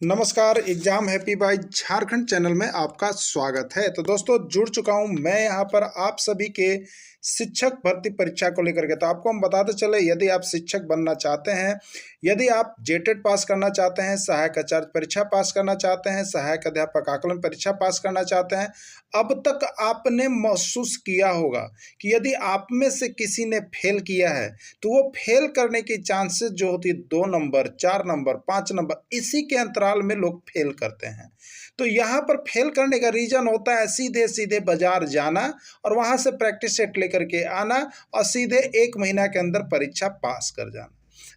नमस्कार, exam happy by Jharkhand channel में आपका स्वागत है। तो दोस्तों जुड़ चुका हूं मैं यहां पर आप सभी के शिक्षक भर्ती परीक्षा को लेकर के। तो आपको हम बताते चले, यदि आप शिक्षक बनना चाहते हैं, यदि आप जेटेट पास करना चाहते हैं, सहायक आचार्य परीक्षा पास करना चाहते हैं, सहायक अध्यापक आकलन परीक्षा पास करना चाहते हैं, अब तक आपने महसूस किया होगा कि यदि आप में से किसी ने फेल किया है तो वो फेल करने की चांसेस जो होती है 2 नंबर, 4 नंबर, 5 नंबर, इसी के अंतराल में लोग फेल करते हैं। तो यहाँ पर फेल करने का रीजन होता है सीधे सीधे बाजार जाना और वहाँ से प्रैक्टिस सेट लेकर के आना और सीधे 1 महीना के अंदर परीक्षा पास कर जाना।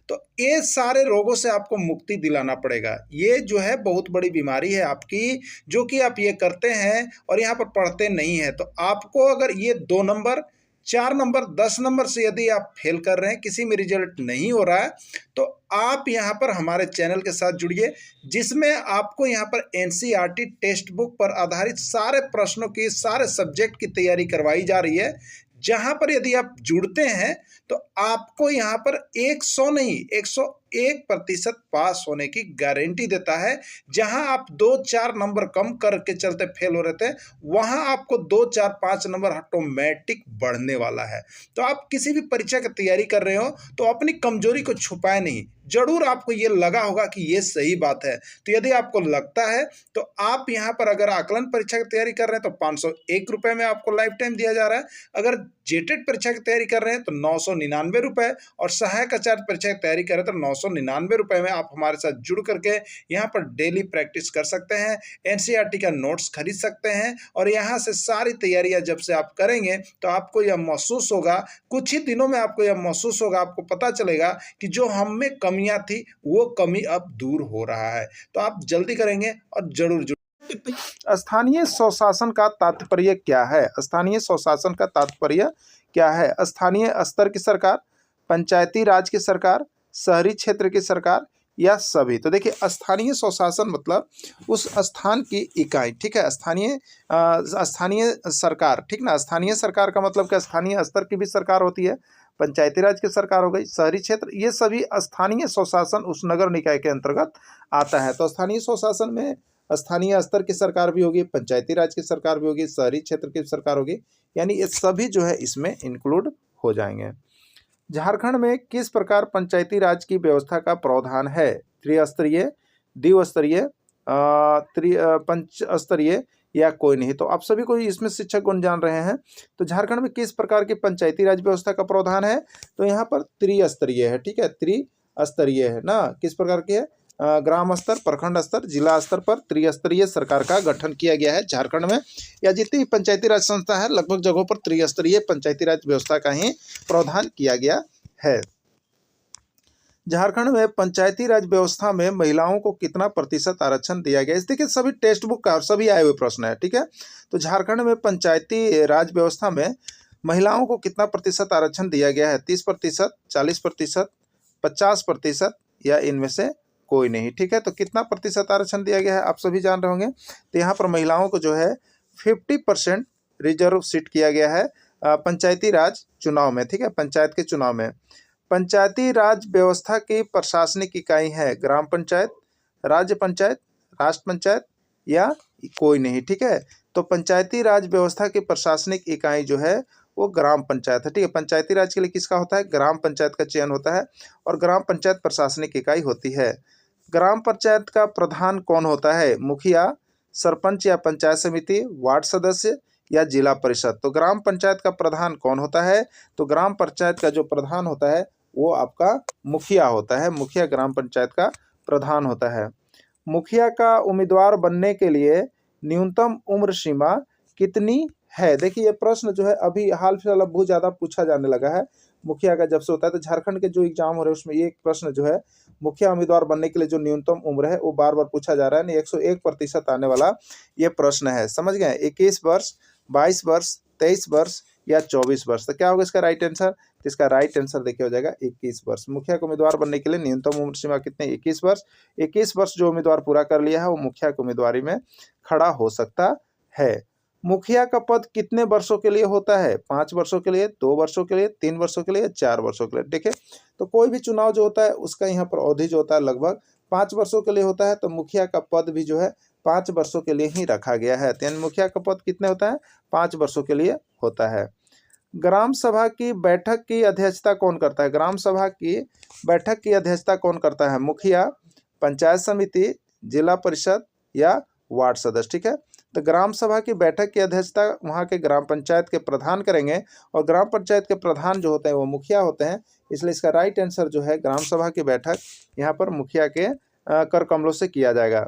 तो ये सारे रोगों से आपको मुक्ति दिलाना पड़ेगा। ये जो है बहुत बड़ी बीमारी है आपकी, जो कि आप ये करते हैं और यहाँ पर पढ़ते नहीं हैं। तो आपको अगर ये 2 नंबर, 4 नंबर, 10 नंबर से यदि आप फेल कर रहे हैं, किसी में रिजल्ट नहीं हो रहा है, तो आप यहाँ पर हमारे चैनल के साथ जुड़िए, जिसमें आपको यहाँ पर एनसीईआरटी टेक्स्ट बुक पर आधारित सारे प्रश्नों की, सारे सब्जेक्ट की तैयारी करवाई जा रही है। जहाँ पर यदि आप जुड़ते हैं तो आपको यहाँ पर 100 नहीं 101% पास होने की गारंटी देता है। जहां आप 2-4 नंबर कम करके चलते फेल हो रहे थे, वहां आपको 2-4-5 नंबर ऑटोमेटिक बढ़ने वाला है। तो आप किसी भी परीक्षा की तैयारी कर रहे हो तो अपनी कमजोरी को छुपाए नहीं। जरूर आपको ये लगा होगा कि ये सही बात है। तो यदि आपको लगता है तो आप यहाँ पर अगर आकलन परीक्षा की तैयारी कर रहे हैं तो 501 रुपये में आपको लाइफ टाइम दिया जा रहा है। अगर जेटेट परीक्षा की तैयारी कर रहे हैं तो 999 रुपये, और सहायक आचार्य परीक्षा की तैयारी कर रहे हैं तो 999 रुपये में आप हमारे साथ जुड़ करके यहाँ पर डेली प्रैक्टिस कर सकते हैं, एनसीईआरटी का नोट्स खरीद सकते हैं। और यहाँ से सारी तैयारियां जब से आप करेंगे तो आपको यह महसूस होगा, कुछ ही दिनों में आपको यह महसूस होगा, आपको पता चलेगा कि जो हम में कमियां थी वो कमी अब दूर हो रहा है। तो आप जल्दी करेंगे और जरूर जुड़। स्थानीय स्वशासन का तात्पर्य क्या है? स्थानीय स्वशासन का तात्पर्य क्या है? स्थानीय स्तर की सरकार, पंचायती राज की सरकार, शहरी क्षेत्र की सरकार या सभी? तो देखिए, स्थानीय स्वशासन मतलब उस स्थान की इकाई, ठीक है। स्थानीय सरकार, ठीक ना। स्थानीय सरकार का मतलब क्या? स्थानीय स्तर की भी सरकार होती है, पंचायती राज की सरकार हो गई, शहरी क्षेत्र, ये सभी स्थानीय स्वशासन उस नगर निकाय के अंतर्गत आता है। तो स्थानीय स्वशासन में स्थानीय स्तर की सरकार भी होगी, पंचायती राज की सरकार भी होगी, शहरी क्षेत्र की सरकार होगी, यानी ये सभी जो है इसमें इंक्लूड हो जाएंगे। झारखंड में किस प्रकार पंचायती राज की व्यवस्था का प्रावधान है? त्रिस्तरीय, द्विस्तरीय, पंच स्तरीय या कोई नहीं? तो आप सभी को इसमें शिक्षक गुण जान रहे हैं। तो झारखंड में किस प्रकार की पंचायती राज व्यवस्था का प्रावधान है? तो यहाँ पर त्रिस्तरीय है, ठीक है, त्रिस्तरीय है ना। किस प्रकार की है? ग्राम स्तर, प्रखंड स्तर, जिला स्तर पर त्रिस्तरीय सरकार का गठन किया गया है झारखंड में। या जितनी पंचायती राज संस्था है लगभग जगहों पर त्रिस्तरीय पंचायती राज व्यवस्था का ही प्रावधान किया गया है। झारखंड में पंचायती राज व्यवस्था में महिलाओं को कितना प्रतिशत आरक्षण दिया गया? इस देखिए सभी टेक्स्ट बुक का और सभी आए हुए प्रश्न है, ठीक है। तो झारखंड में पंचायती राज व्यवस्था में महिलाओं को कितना प्रतिशत आरक्षण दिया गया है? 30%, 40%, 50% या इनमें से कोई नहीं, ठीक है। तो कितना प्रतिशत आरक्षण दिया गया है आप सभी जान रहे होंगे। तो यहाँ पर महिलाओं को जो है 50% रिजर्व सीट किया गया है पंचायती राज चुनाव में, ठीक है, पंचायत के चुनाव में। पंचायती राज व्यवस्था की प्रशासनिक इकाई है ग्राम पंचायत, राज्य पंचायत, राष्ट्र पंचायत या कोई नहीं, ठीक है। तो पंचायती राज व्यवस्था की प्रशासनिक इकाई जो है वो ग्राम पंचायत है, ठीक है। पंचायती राज के लिए किसका होता है? ग्राम पंचायत का चयन होता है और ग्राम पंचायत प्रशासनिक इकाई होती है। ग्राम पंचायत का प्रधान कौन होता है? मुखिया, सरपंच या पंचायत समिति, वार्ड सदस्य या जिला परिषद? तो ग्राम पंचायत का प्रधान कौन होता है? तो ग्राम पंचायत का जो प्रधान होता है वो आपका मुखिया होता है। मुखिया ग्राम पंचायत का प्रधान होता है। मुखिया का उम्मीदवार बनने के लिए न्यूनतम उम्र सीमा कितनी है? देखिए ये प्रश्न जो है अभी हाल फिलहाल बहुत ज़्यादा पूछा जाने लगा है। मुखिया का जब से होता है तो झारखंड के जो एग्जाम हो रहे हैं उसमें ये प्रश्न जो है मुखिया उम्मीदवार बनने के लिए जो न्यूनतम उम्र है वो बार बार पूछा जा रहा है। नहीं, 101% आने वाला ये प्रश्न है, समझ गए। 21 वर्ष, 22 वर्ष, 23 वर्ष या 24 वर्ष? तो क्या होगा इसका राइट आंसर? तो इसका राइट आंसर देखिए हो जाएगा 21 वर्ष। मुखिया को उम्मीदवार बनने के लिए न्यूनतम उम्र सीमा कितने? 21 वर्ष। 21 वर्ष जो उम्मीदवार पूरा कर लिया है वो मुखिया की उम्मीदवारी में खड़ा हो सकता है। मुखिया का पद कितने वर्षों के लिए होता है? 5 वर्षों के लिए, 2 वर्षों के लिए, 3 वर्षों के लिए, 4 वर्षों के लिए? देखिए, तो कोई भी चुनाव जो होता है उसका यहाँ पर अवधि जो होता है लगभग 5 वर्षों के लिए होता है, तो मुखिया का पद भी जो है 5 वर्षों के लिए ही रखा गया है। तो यानी मुखिया का पद कितने होता है? 5 वर्षों के लिए होता है। ग्राम सभा की बैठक की अध्यक्षता कौन करता है? ग्राम सभा की बैठक की अध्यक्षता कौन करता है? मुखिया, पंचायत समिति, जिला परिषद या वार्ड सदस्य। ठीक है, तो ग्राम सभा की बैठक की अध्यक्षता वहाँ के ग्राम पंचायत के प्रधान करेंगे, और ग्राम पंचायत के प्रधान जो होते हैं वो मुखिया होते हैं। इसलिए इसका राइट आंसर जो है ग्राम सभा की बैठक यहाँ पर मुखिया के कर कमलों से किया जाएगा।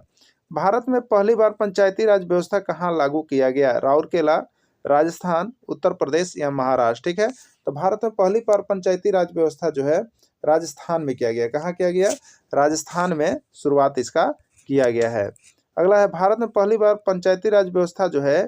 भारत में पहली बार पंचायती राज व्यवस्था कहाँ लागू किया गया? राउरकेला, राजस्थान, उत्तर प्रदेश या महाराष्ट्र। ठीक है, तो भारत में पहली बार पंचायती राज व्यवस्था जो है राजस्थान में किया गया। कहाँ किया गया? राजस्थान में शुरुआत इसका किया गया है। अगला है, भारत में पहली बार पंचायती राज व्यवस्था जो है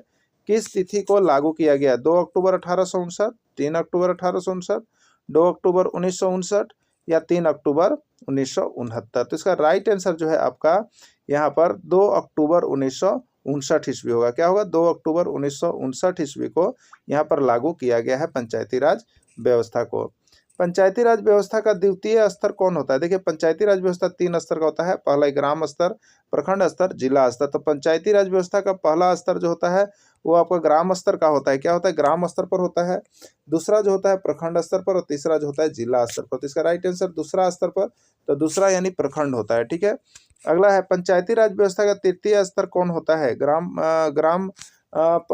किस तिथि को लागू किया गया? 2 अक्टूबर 1859, 3 अक्टूबर 1859, 2 अक्टूबर 1959 या 3 अक्टूबर 1969। तो इसका राइट आंसर जो है आपका यहाँ पर 2 अक्टूबर 1959 ईस्वी होगा। क्या होगा? 2 अक्टूबर 1959 ईस्वी को यहाँ पर लागू किया गया है पंचायती राज व्यवस्था को। पंचायती राज व्यवस्था का द्वितीय स्तर कौन होता है? देखिए, पंचायती राज व्यवस्था 3 स्तर का होता है। पहला ग्राम स्तर, प्रखंड स्तर, जिला स्तर। तो पंचायती राज व्यवस्था का पहला स्तर जो होता है वो आपका ग्राम स्तर का होता है। क्या होता है? ग्राम स्तर पर होता है। दूसरा जो होता है प्रखंड स्तर पर, और तीसरा जो होता है जिला स्तर पर। तो इसका राइट आंसर दूसरा स्तर पर, तो दूसरा यानी प्रखंड होता है। ठीक है, अगला है, पंचायती राज व्यवस्था का तृतीय स्तर कौन होता है? ग्राम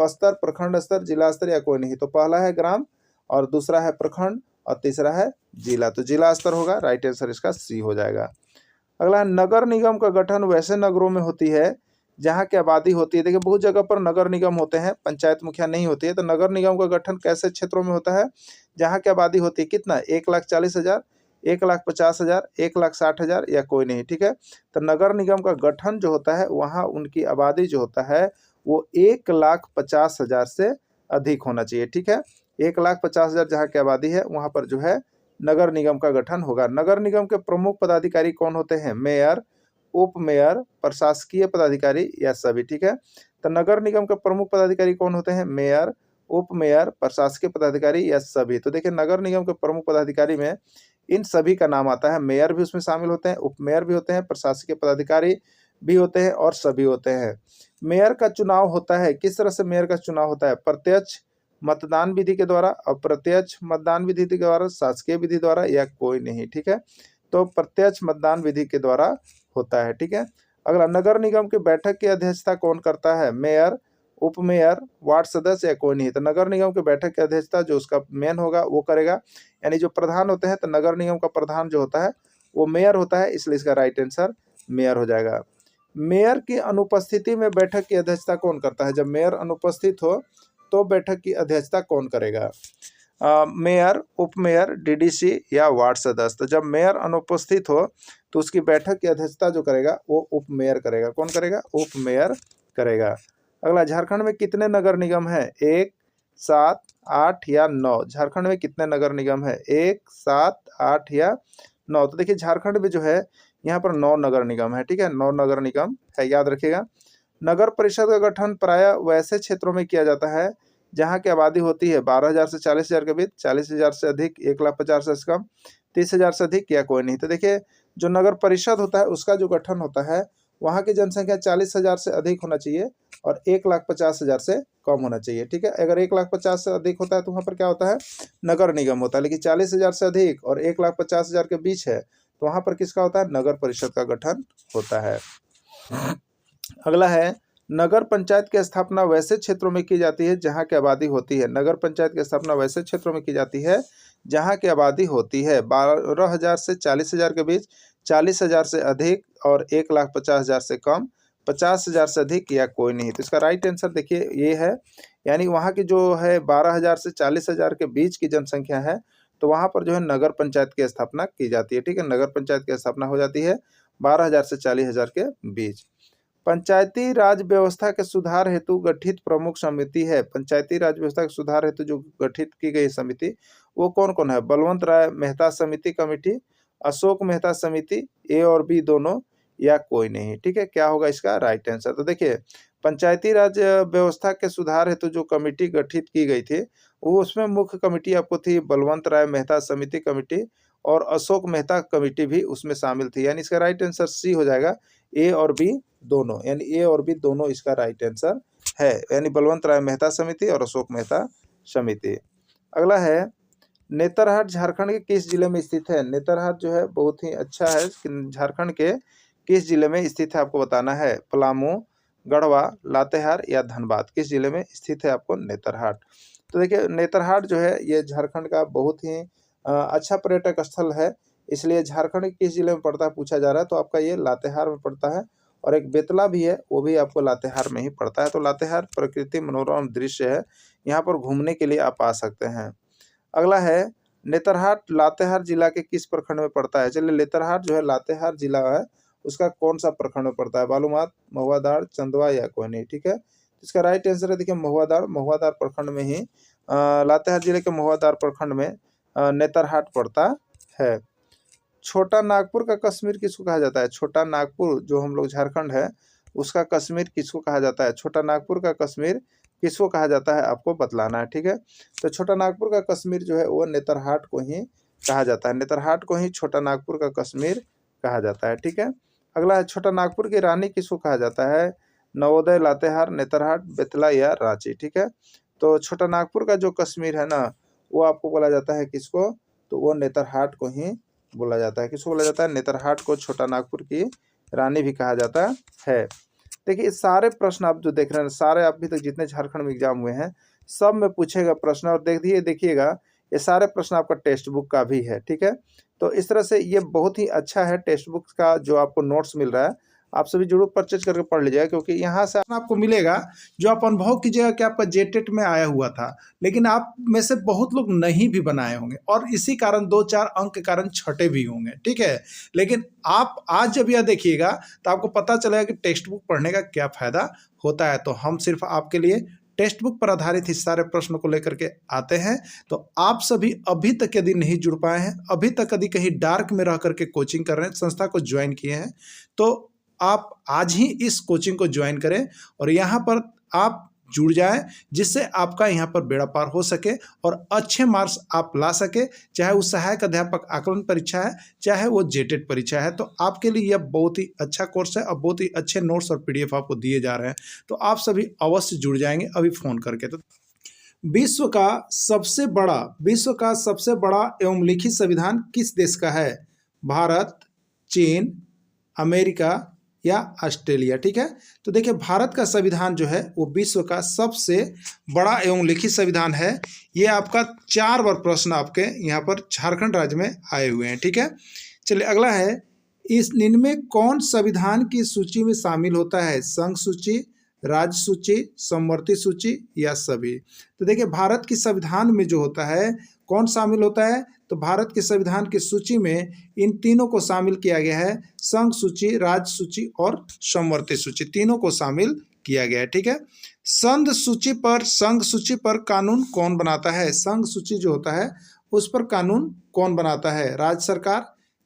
स्तर, प्रखंड स्तर, जिला स्तर या कोई नहीं। तो पहला है ग्राम, और दूसरा है प्रखंड, और तीसरा है जिला। तो जिला स्तर होगा, राइट आंसर इसका सी हो जाएगा। अगला है, नगर निगम का गठन वैसे नगरों में होती है जहाँ की आबादी होती है। देखिए, बहुत जगह पर नगर निगम होते हैं, पंचायत मुखिया नहीं होती है। तो नगर निगम का गठन कैसे क्षेत्रों में होता है? जहाँ की आबादी होती है कितना? 1,40,000, 1,50,000, 1,60,000 या कोई नहीं। ठीक है, तो नगर निगम का गठन जो होता है वहाँ उनकी आबादी जो होता है वो 1,50,000 से अधिक होना चाहिए। ठीक है, 1,50,000 जहाँ की आबादी है वहाँ पर जो है नगर निगम का गठन होगा। नगर निगम के प्रमुख पदाधिकारी कौन होते हैं? मेयर, उप मेयर, प्रशासकीय पदाधिकारी या सभी। ठीक है, तो नगर निगम के प्रमुख पदाधिकारी कौन होते हैं? मेयर, उप मेयर, प्रशासकीय पदाधिकारी या सभी। तो देखिए, नगर निगम के प्रमुख पदाधिकारी में इन सभी का नाम आता है। मेयर भी उसमें शामिल होते हैं, उप मेयर भी होते हैं, प्रशासकीय पदाधिकारी भी होते हैं, और सभी होते हैं। मेयर का चुनाव होता है, किस तरह से मेयर का चुनाव होता है? प्रत्यक्ष मतदान विधि के द्वारा, अप्रत्यक्ष मतदान विधि के द्वारा, शासकीय विधि द्वारा या कोई नहीं। ठीक है, तो प्रत्यक्ष मतदान विधि के द्वारा होता है। ठीक है, अगला, नगर निगम की बैठक की अध्यक्षता कौन करता है? मेयर, उप मेयर, वार्ड सदस्य या कोई नहीं। तो नगर निगम की बैठक की अध्यक्षता जो उसका मेन होगा वो करेगा, यानी जो प्रधान होते हैं। तो नगर निगम का प्रधान जो होता है वो मेयर होता है, इसलिए इसका राइट आंसर मेयर हो जाएगा। मेयर की अनुपस्थिति में बैठक की अध्यक्षता कौन करता है? जब मेयर अनुपस्थित हो तो बैठक की अध्यक्षता कौन करेगा? मेयर, उप मेयर, डीडीसी या वार्ड सदस्य। तो जब मेयर अनुपस्थित हो तो उसकी बैठक की अध्यक्षता जो करेगा वो उप मेयर करेगा। कौन करेगा? उप मेयर करेगा। अगला, झारखंड में कितने नगर निगम है? 1, 7, 8 या 9। झारखंड में कितने नगर निगम है? 1, 7, 8 या 9। तो देखिए, झारखंड में जो है यहाँ पर 9 नगर निगम है। ठीक है, 9 नगर निगम है, याद रखिएगा। नगर परिषद का गठन प्रायः वैसे क्षेत्रों में किया जाता है जहाँ की आबादी होती है 12,000 से 40,000 के बीच, 40,000 से अधिक, 1,50,000 से कम, 30,000 से अधिक या कोई नहीं। तो देखिए, जो नगर परिषद होता है उसका जो गठन होता है वहाँ की जनसंख्या 40,000 से अधिक होना चाहिए और 1,50,000 से कम होना चाहिए। ठीक है, अगर 1,50,000 से अधिक होता है तो वहाँ पर क्या होता है? नगर निगम होता है। लेकिन 40,000 से अधिक और 1,50,000 के बीच है तो वहाँ पर किसका होता है? नगर परिषद का गठन होता है। अगला है, नगर पंचायत की स्थापना वैसे क्षेत्रों में की जाती है जहाँ की आबादी होती है। नगर पंचायत की स्थापना वैसे क्षेत्रों में की जाती है जहाँ की आबादी होती है 12,000 से 40,000 के बीच, 40,000 से अधिक और 1,50,000 से कम, 50,000 से अधिक या कोई नहीं। तो इसका राइट आंसर देखिए ये है, यानी वहाँ की जो है 12,000 से 40,000 के बीच की जनसंख्या है तो वहाँ पर जो है नगर पंचायत की स्थापना की जाती है। ठीक है, नगर पंचायत की स्थापना हो जाती है 12,000 से 40,000 के बीच। पंचायती राज व्यवस्था के सुधार हेतु गठित प्रमुख समिति है। पंचायती राज व्यवस्था के सुधार हेतु जो गठित की गई समिति वो कौन कौन है? बलवंत राय मेहता समिति कमेटी, अशोक मेहता समिति, ए और बी दोनों या कोई नहीं। ठीक है, क्या होगा इसका राइट आंसर? तो देखिए, पंचायती राज व्यवस्था के सुधार हेतु जो कमेटी गठित की गई थी वो उसमें मुख्य कमेटी आपको थी बलवंत राय मेहता समिति कमेटी, और अशोक मेहता कमेटी भी उसमें शामिल थी। यानी इसका राइट आंसर सी हो जाएगा, ए और बी दोनों, यानी ए और बी दोनों इसका राइट आंसर है, यानी बलवंत राय मेहता समिति और अशोक मेहता समिति। अगला है, नेतरहाट झारखंड के किस जिले में स्थित है? नेतरहाट जो है बहुत ही अच्छा है, झारखंड के किस जिले में स्थित है आपको बताना है। पलामू, गढ़वा, लातेहार या धनबाद, किस जिले में स्थित है आपको नेतरहाट? तो देखिए नेतरहाट जो है ये झारखंड का बहुत ही अच्छा पर्यटक स्थल है, इसलिए झारखंड के किस जिले में पड़ता है पूछा जा रहा है, तो आपका ये लातेहार में पड़ता है। और एक बेतला भी है, वो भी आपको लातेहार में ही पड़ता है। तो लातेहार प्रकृति मनोरम दृश्य है, यहाँ पर घूमने के लिए आप आ सकते हैं। अगला है, नेतरहाट लातेहार जिला के किस प्रखंड में पड़ता है? चलिए नेतरहाट जो है लातेहार जिला है, उसका कौन सा प्रखंड में पड़ता है? बालूमाथ, महुआदार, चंदवा या कोयनी, ठीक है। इसका राइट आंसर है देखिए महुआदार, महुआदार प्रखंड में ही लातेहार जिले के महुआदार प्रखंड में नेतरहाट पड़ता है। छोटा नागपुर का कश्मीर किसको कहा जाता है? छोटा नागपुर जो हम लोग झारखंड है उसका कश्मीर किसको कहा जाता है? छोटा नागपुर का कश्मीर किसको कहा जाता है आपको बतलाना है, ठीक है। तो छोटा नागपुर का कश्मीर जो है वो नेतरहाट को ही कहा जाता है, नेतरहाट को ही छोटा नागपुर का कश्मीर कहा जाता है, ठीक है। अगला है, छोटा नागपुर की रानी किसको कहा जाता है? नवोदय, लातेहार, नेतरहाट, बेतला या रांची, ठीक है। तो छोटा नागपुर का जो कश्मीर है ना वो आपको बोला जाता है किसको? तो वो नेतरहाट को ही बोला जाता है। किसको बोला जाता है? नेतरहाट को छोटा नागपुर की रानी भी कहा जाता है। देखिए सारे प्रश्न आप जो देख रहे हैं, सारे अभी तक जितने झारखंड में एग्जाम हुए हैं सब में पूछेगा प्रश्न, और देखिएगा ये सारे प्रश्न आपका टेक्स्ट बुक का भी है, ठीक है। तो इस तरह से ये बहुत ही अच्छा है, टेक्स्ट बुक का जो आपको नोट्स मिल रहा है आप सभी जरूर परचेज करके पढ़ लीजिएगा, क्योंकि यहाँ से आपको मिलेगा जो आप अनुभव कीजिएगा कि आपका जेटेट में आया हुआ था, लेकिन आप में से बहुत लोग नहीं भी बनाए होंगे और इसी कारण 2-4 अंक के कारण छठे भी होंगे, ठीक है। लेकिन आप आज जब यह देखिएगा तो आपको पता चलेगा कि टेक्स्ट बुक पढ़ने का क्या फायदा होता है। तो हम सिर्फ आपके लिए टेक्स्ट बुक पर आधारित इस सारे प्रश्न को लेकर के आते हैं। तो आप सभी अभी तक यदि नहीं जुड़ पाए हैं, अभी तक यदि कहीं डार्क में रह करके कोचिंग कर रहे हैं, संस्था को ज्वाइन किए हैं, तो आप आज ही इस कोचिंग को ज्वाइन करें और यहाँ पर आप जुड़ जाएं, जिससे आपका यहाँ पर बेड़ा पार हो सके और अच्छे मार्क्स आप ला सके। चाहे वो सहायक अध्यापक आकलन परीक्षा है, चाहे वो जेटेट परीक्षा है, तो आपके लिए यह बहुत ही अच्छा कोर्स है और बहुत ही अच्छे नोट्स और पीडीएफ आपको दिए जा रहे हैं। तो आप सभी अवश्य जुड़ जाएंगे अभी फ़ोन करके। तो विश्व का सबसे बड़ा एवं लिखित संविधान किस देश का है? भारत, चीन, अमेरिका या ऑस्ट्रेलिया, ठीक है। तो देखिए भारत का संविधान जो है वो विश्व का सबसे बड़ा एवं लिखित संविधान है। ये आपका 4 बार प्रश्न आपके यहाँ पर झारखंड राज्य में आए हुए हैं, ठीक है। चलिए अगला है, इनमें कौन संविधान की सूची में शामिल होता है? संघ सूची, राज्य सूची, समवर्ती सूची या सभी? तो देखिए भारत की संविधान में जो होता है कौन शामिल होता है? तो भारत के संविधान की सूची में इन तीनों को शामिल किया गया है, संघ सूची, राज्य सूची और समवर्ती सूची, तीनों को शामिल किया गया है, ठीक है। संघ सूची पर कानून कौन बनाता है? संघ सूची जो होता है उस पर कानून कौन बनाता है? राज्य सरकार,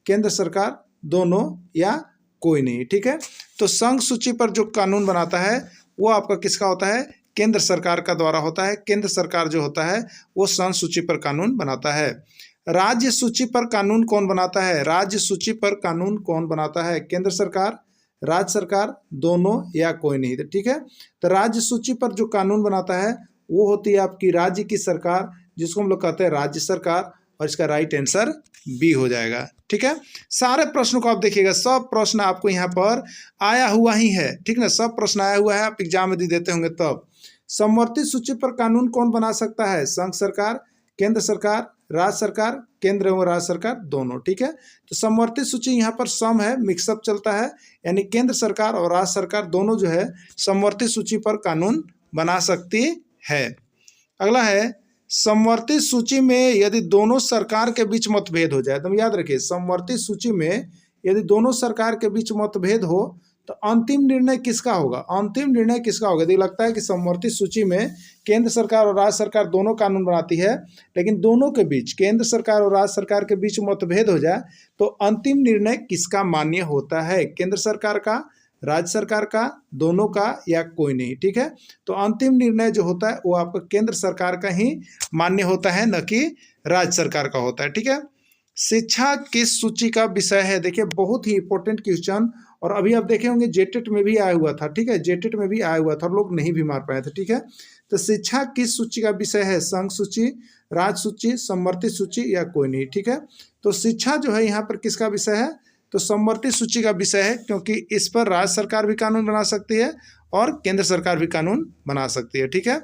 केंद्र सरकार, दोनों या कोई नहीं, ठीक है। तो संघ सूची पर जो कानून बनाता है वो आपका किसका होता है? केंद्र सरकार का द्वारा होता है। केंद्र सरकार जो होता है वो संघ सूची पर कानून बनाता है। राज्य सूची पर कानून कौन बनाता है? राज्य सूची पर कानून कौन बनाता है? केंद्र सरकार, राज्य सरकार, दोनों या कोई नहीं, ठीक है। तो राज्य सूची पर जो कानून बनाता है वो होती है आपकी राज्य की सरकार, जिसको हम लोग कहते हैं राज्य सरकार, और इसका राइट आंसर बी हो जाएगा, ठीक है। सारे प्रश्नों को आप देखिएगा, सब प्रश्न आपको यहाँ पर आया हुआ ही है, ठीक ना, सब प्रश्न आया हुआ है, आप एग्जाम में देते होंगे तब। समवर्ती सूची पर कानून कौन बना सकता है? संघ सरकार, केंद्र सरकार, राज्य सरकार, केंद्र एवं राज्य सरकार, दोनों, ठीक है। तो समवर्ती सूची यहाँ पर सम है, मिक्सअप चलता है, यानी केंद्र सरकार और राज्य सरकार दोनों जो है समवर्ती सूची पर कानून बना सकती है। अगला है, समवर्ती सूची में यदि दोनों सरकार के बीच मतभेद हो जाए, तो याद रखिए समवर्ती सूची में यदि दोनों सरकार के बीच मतभेद हो तो अंतिम निर्णय किसका होगा? अंतिम निर्णय किसका होगा? यदि लगता है कि समवर्ती सूची में केंद्र सरकार और राज्य सरकार दोनों कानून बनाती है, लेकिन दोनों के बीच, केंद्र सरकार और राज्य सरकार के बीच मतभेद हो जाए, तो अंतिम निर्णय किसका मान्य होता है? केंद्र सरकार का, राज्य सरकार का, दोनों का या कोई नहीं, ठीक है। तो अंतिम निर्णय जो होता है वो आपका केंद्र सरकार का ही मान्य होता है, न कि राज्य सरकार का होता है, ठीक है। शिक्षा किस सूची का विषय है? देखिए बहुत ही इंपॉर्टेंट क्वेश्चन, और अभी आप देखे होंगे जेटेट में भी आया हुआ था, ठीक है, जेटेट में भी आया हुआ था और लोग नहीं भी मार पाए थे, ठीक है। तो शिक्षा किस सूची का विषय है? संघ सूची, राज्य सूची, समवर्ती सूची या कोई नहीं, ठीक है। तो शिक्षा जो है यहाँ पर किसका विषय है? तो समवर्ती सूची का विषय है, क्योंकि इस पर राज्य सरकार भी कानून बना सकती है और केंद्र सरकार भी कानून बना सकती है, ठीक है।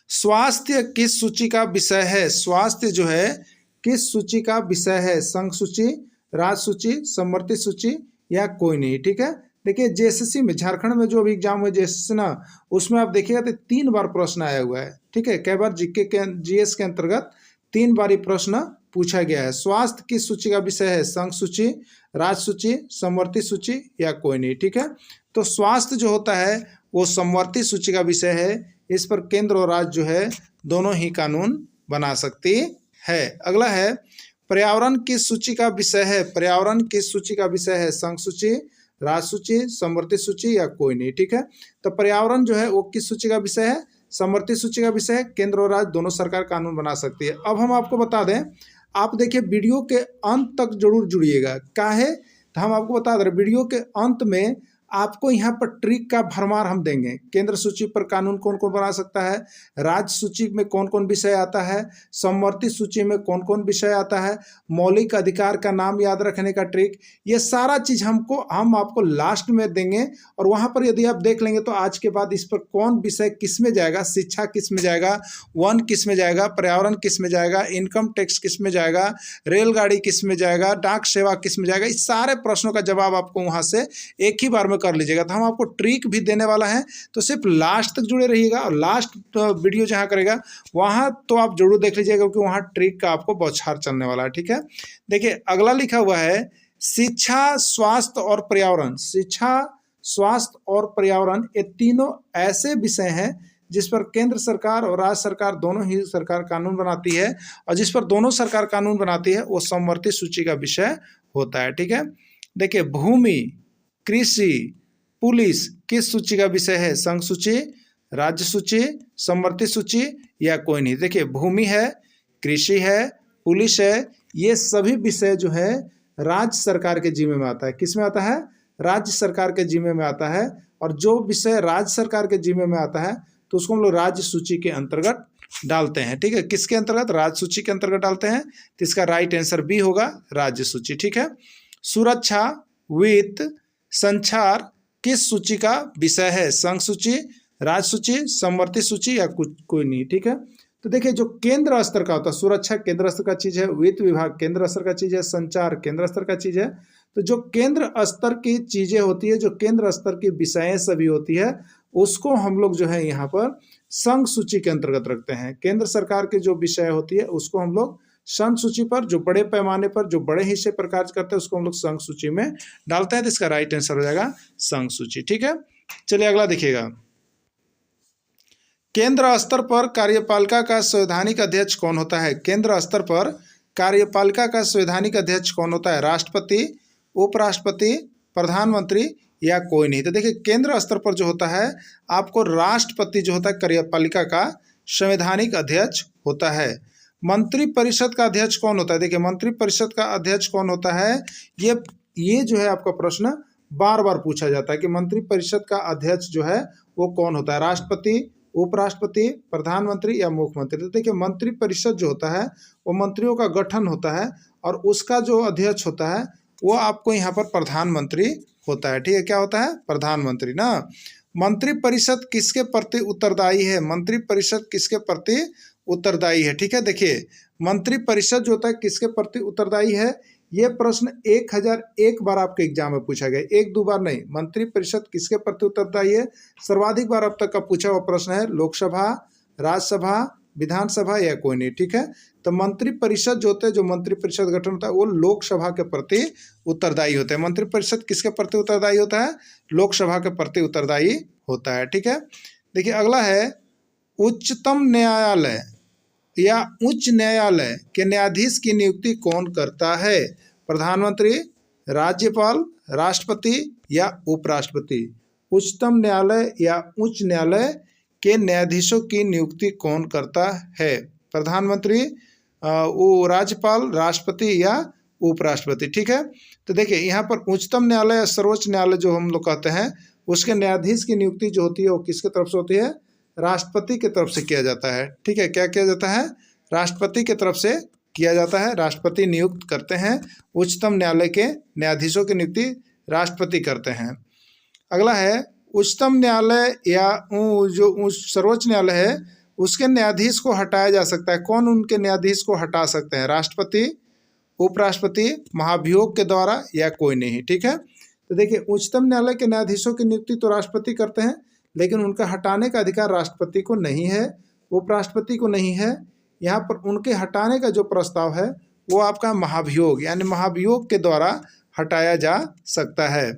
स्वास्थ्य किस सूची का विषय है? स्वास्थ्य जो है किस सूची का विषय है? संघ सूची, राज्य सूची, समवर्ती सूची या कोई नहीं, ठीक है। देखिए जेएसएससी में, झारखंड में जो अभी एग्जाम हुआ जेएसएससी ना, उसमें आप देखिएगा तो 3 बार प्रश्न आया हुआ है, ठीक है। कई बार जीके के जीएस के अंतर्गत 3 बार ये प्रश्न पूछा गया है। स्वास्थ्य किस सूची का विषय है? संघ सूची, राज्य सूची, समवर्ती सूची या कोई नहीं, ठीक है। तो स्वास्थ्य जो होता है वो समवर्ती सूची का विषय है। इस पर केंद्र और राज्य जो है दोनों ही कानून बना सकती है। अगला है पर्यावरण किस सूची का विषय है? पर्यावरण किस सूची का विषय है? संघ सूची, राज्य सूची, समवर्ती सूची या कोई नहीं, ठीक है। तो पर्यावरण जो है वो किस सूची का विषय है? समवर्ती सूची का विषय है। केंद्र और राज्य दोनों सरकार कानून बना सकती है। अब हम आपको बता दें, आप देखिए वीडियो के अंत तक जरूर जुड़िएगा। काहे? तो हम आपको बता दें वीडियो के अंत में आपको यहाँ पर ट्रिक का भरमार हम देंगे। केंद्र सूची पर कानून कौन कौन बना सकता है, राज्य सूची में कौन कौन विषय आता है, समवर्ती सूची में कौन कौन विषय आता है, मौलिक अधिकार का नाम याद रखने का ट्रिक, ये सारा चीज हम आपको लास्ट में देंगे। और वहां पर यदि आप देख लेंगे तो आज के बाद इस पर कौन विषय किस में जाएगा, शिक्षा किस में जाएगा, वन किस में जाएगा, पर्यावरण किस में जाएगा, इनकम टैक्स किस में जाएगा, रेलगाड़ी किस में जाएगा, डाक सेवा किस में जाएगा, इस सारे प्रश्नों का जवाब आपको वहां से एक ही बार में कर लीजिएगा। तो हम आपको ट्रिक भी देने वाला है, तो सिर्फ लास्ट तक जुड़े रहिएगा। और लास्ट वीडियो जहां करेगा वहां तो आप जरूर देख लीजिएगा, क्योंकि वहां ट्रिक का आपको बौछार चलने वाला है, ठीक है। देखिए अगला लिखा हुआ है शिक्षा, स्वास्थ्य और पर्यावरण। शिक्षा, स्वास्थ्य और पर्यावरण ये तीनों ऐसे विषय हैं जिस पर केंद्र सरकार और राज्य सरकार दोनों ही सरकार कानून बनाती है, और जिस पर दोनों सरकार कानून बनाती है वो समवर्ती सूची का विषय होता है, ठीक है। देखिए भूमि, कृषि, पुलिस किस सूची का विषय है? संघ सूची, राज्य सूची, समवर्ती सूची या कोई नहीं। देखिए भूमि है, कृषि है, पुलिस है, ये सभी विषय जो है राज्य सरकार के जिम्मे में आता है। किस में आता है? राज्य सरकार के जिम्मे में आता है। और जो विषय राज्य सरकार के जिम्मे में आता है तो उसको हम लोग राज्य सूची के अंतर्गत डालते हैं, ठीक है। किसके अंतर्गत? राज्य सूची के अंतर्गत डालते हैं। तो इसका राइट आंसर बी होगा, राज्य सूची, ठीक है। सुरक्षा, वित्त, संचार किस सूची का विषय है? संघ सूची, राज्य सूची, समवर्ती सूची या कोई नहीं, ठीक है। तो देखिए जो केंद्र स्तर का होता है, सुरक्षा केंद्र स्तर का चीज है, वित्त विभाग केंद्र स्तर का चीज है, संचार केंद्र स्तर का चीज है। तो जो केंद्र स्तर की चीजें होती है, जो केंद्र स्तर की विषय सभी होती है, उसको हम लोग जो है यहाँ पर संघ सूची के अंतर्गत रखते हैं। केंद्र सरकार की जो विषय होती है उसको हम लोग संघ सूची पर, जो बड़े पैमाने पर, जो बड़े हिस्से पर कार्य करते हैं उसको हम लोग संघ सूची में डालते हैं। तो इसका राइट आंसर हो जाएगा संघ सूची, ठीक है। चलिए अगला देखिएगा, केंद्र स्तर पर कार्यपालिका का संवैधानिक अध्यक्ष कौन होता है? केंद्र स्तर पर कार्यपालिका का संवैधानिक अध्यक्ष कौन होता है? राष्ट्रपति, उपराष्ट्रपति, प्रधानमंत्री या कोई नहीं। तो देखिए केंद्र स्तर पर जो होता है आपको राष्ट्रपति जो होता है कार्यपालिका का संवैधानिक अध्यक्ष होता है। मंत्री परिषद का अध्यक्ष कौन होता है? देखिए मंत्री परिषद का अध्यक्ष कौन होता है, ये जो है आपका प्रश्न बार बार पूछा जाता है कि मंत्री परिषद का अध्यक्ष जो है वो कौन होता है? राष्ट्रपति, उपराष्ट्रपति, प्रधानमंत्री या मुख्यमंत्री। तो देखिए मंत्री परिषद जो होता है वो मंत्रियों का गठन होता है, और उसका जो अध्यक्ष होता है वो आपको यहाँ पर प्रधानमंत्री होता है, ठीक है। क्या होता है? प्रधानमंत्री ना। मंत्री परिषद किसके प्रति उत्तरदायी है? मंत्री परिषद किसके प्रति उत्तरदायी है, ठीक है। देखिए मंत्री परिषद जो होता है किसके प्रति उत्तरदायी है, ये प्रश्न 1001 बार आपके एग्जाम में पूछा गया, 1-2 बार नहीं। मंत्री परिषद किसके प्रति उत्तरदायी है? सर्वाधिक बार अब तक का पूछा हुआ प्रश्न है लोकसभा, राज्यसभा, विधानसभा या कोई नहीं, ठीक है। तो मंत्री परिषद जो होते हैं, जो मंत्री परिषद गठन होता है वो लोकसभा के प्रति उत्तरदायी होते हैं। मंत्री परिषद किसके प्रति उत्तरदायी होता है? लोकसभा के प्रति उत्तरदायी होता है, ठीक है। देखिए अगला है उच्चतम न्यायालय या उच्च न्यायालय के न्यायाधीश की नियुक्ति कौन करता है? प्रधानमंत्री, राज्यपाल, राष्ट्रपति या उपराष्ट्रपति। उच्चतम न्यायालय या उच्च न्यायालय के न्यायाधीशों की नियुक्ति कौन करता है? प्रधानमंत्री, वो राज्यपाल, राष्ट्रपति या उपराष्ट्रपति। ठीक है, तो देखिए यहाँ पर उच्चतम न्यायालय या सर्वोच्च न्यायालय जो हम लोग कहते हैं, उसके न्यायाधीश की नियुक्ति जो होती है वो किसके तरफ से होती है? राष्ट्रपति की तरफ से किया जाता है। ठीक है, क्या किया जाता है? राष्ट्रपति की तरफ से किया जाता है। राष्ट्रपति नियुक्त करते हैं। उच्चतम न्यायालय के न्यायाधीशों की नियुक्ति राष्ट्रपति करते हैं। अगला है उच्चतम न्यायालय या जो सर्वोच्च न्यायालय है उसके न्यायाधीश को हटाया जा सकता है। कौन उनके न्यायाधीश को हटा सकते हैं? राष्ट्रपति, उपराष्ट्रपति, महाभियोग के द्वारा या कोई नहीं। ठीक है, तो देखिए उच्चतम न्यायालय के न्यायाधीशों की नियुक्ति तो राष्ट्रपति करते हैं, लेकिन उनका हटाने का अधिकार राष्ट्रपति को नहीं है, उपराष्ट्रपति को नहीं है। यहाँ पर उनके हटाने का जो प्रस्ताव है वो आपका महाभियोग यानी महाभियोग के द्वारा हटाया जा सकता है।